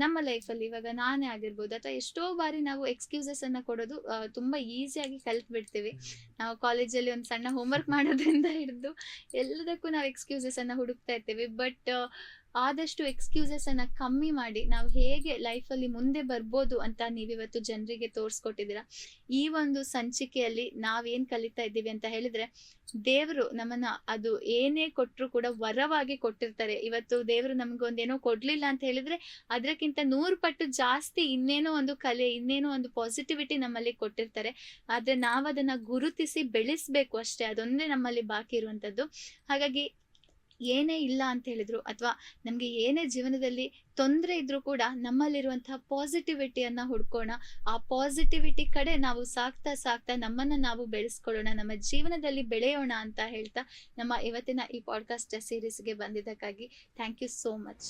ನಮ್ಮ ಲೈಫಲ್ಲಿ ಇವಾಗ ನಾನೇ ಆಗಿರ್ಬೋದು, ಅಥವಾ ಎಷ್ಟೋ ಬಾರಿ ನಾವು ಎಕ್ಸ್ಕ್ಯೂಸಸ್ ಅನ್ನ ಕೊಡೋದು ತುಂಬಾ ಈಸಿಯಾಗಿ ಕಲ್ತ್ ಬಿಡ್ತೀವಿ. ನಾವು ಕಾಲೇಜಲ್ಲಿ ಒಂದು ಸಣ್ಣ ಹೋಮ್ವರ್ಕ್ ಮಾಡೋದ್ರಿಂದ ಹಿಡಿದು ಎಲ್ಲದಕ್ಕೂ ನಾವು ಎಕ್ಸ್ಕ್ಯೂಸಸ್ ಅನ್ನ ಹುಡುಕ್ತಾ ಇರ್ತೀವಿ. ಬಟ್ ಆದಷ್ಟು ಎಕ್ಸ್ಕ್ಯೂಸಸ್ ಅನ್ನ ಕಮ್ಮಿ ಮಾಡಿ ನಾವು ಹೇಗೆ ಲೈಫಲ್ಲಿ ಮುಂದೆ ಬರ್ಬೋದು ಅಂತ ನೀವಿವತ್ತು ಜನರಿಗೆ ತೋರಿಸ್ಕೊಟ್ಟಿದ್ದೀರಾ. ಈ ಒಂದು ಸಂಚಿಕೆಯಲ್ಲಿ ನಾವೇನ್ ಕಲಿತಾ ಇದ್ದೀವಿ ಅಂತ ಹೇಳಿದ್ರೆ, ದೇವರು ನಮ್ಮನ್ನ ಅದು ಏನೇ ಕೊಟ್ರು ಕೂಡ ವರವಾಗಿ ಕೊಟ್ಟಿರ್ತಾರೆ. ಇವತ್ತು ದೇವರು ನಮ್ಗೊಂದೇನೋ ಕೊಡ್ಲಿಲ್ಲ ಅಂತ ಹೇಳಿದ್ರೆ ಅದಕ್ಕಿಂತ 100 ಪಟ್ಟು ಜಾಸ್ತಿ ಇನ್ನೇನೋ ಒಂದು ಕಲೆ, ಇನ್ನೇನೋ ಒಂದು ಪಾಸಿಟಿವಿಟಿ ನಮ್ಮಲ್ಲಿ ಕೊಟ್ಟಿರ್ತಾರೆ. ಆದ್ರೆ ನಾವು ಅದನ್ನ ಗುರುತಿಸಿ ಬೆಳೆಸ್ಬೇಕು ಅಷ್ಟೇ. ಅದೊಂದೇ ನಮ್ಮಲ್ಲಿ ಬಾಕಿ ಇರುವಂತದ್ದು. ಹಾಗಾಗಿ ಏನೇ ಇಲ್ಲ ಅಂತ ಹೇಳಿದ್ರು, ಅಥವಾ ನಮ್ಗೆ ಏನೇ ಜೀವನದಲ್ಲಿ ತೊಂದರೆ ಇದ್ರೂ ಕೂಡ ನಮ್ಮಲ್ಲಿರುವಂತಹ ಪಾಸಿಟಿವಿಟಿಯನ್ನ ಹುಡ್ಕೋಣ. ಆ ಪಾಸಿಟಿವಿಟಿ ಕಡೆ ನಾವು ಸಾಕ್ತಾ ಸಾಕ್ತಾ ನಮ್ಮನ್ನ ನಾವು ಬೆಳೆಸ್ಕೊಳ್ಳೋಣ, ನಮ್ಮ ಜೀವನದಲ್ಲಿ ಬೆಳೆಯೋಣ ಅಂತ ಹೇಳ್ತಾ ನಮ್ಮ ಇವತ್ತಿನ ಈ ಪಾಡ್ಕಾಸ್ಟ್ ಸೀರೀಸ್ಗೆ ಬಂದಿದ್ದಕ್ಕಾಗಿ ಥ್ಯಾಂಕ್ ಯು ಸೋ ಮಚ್.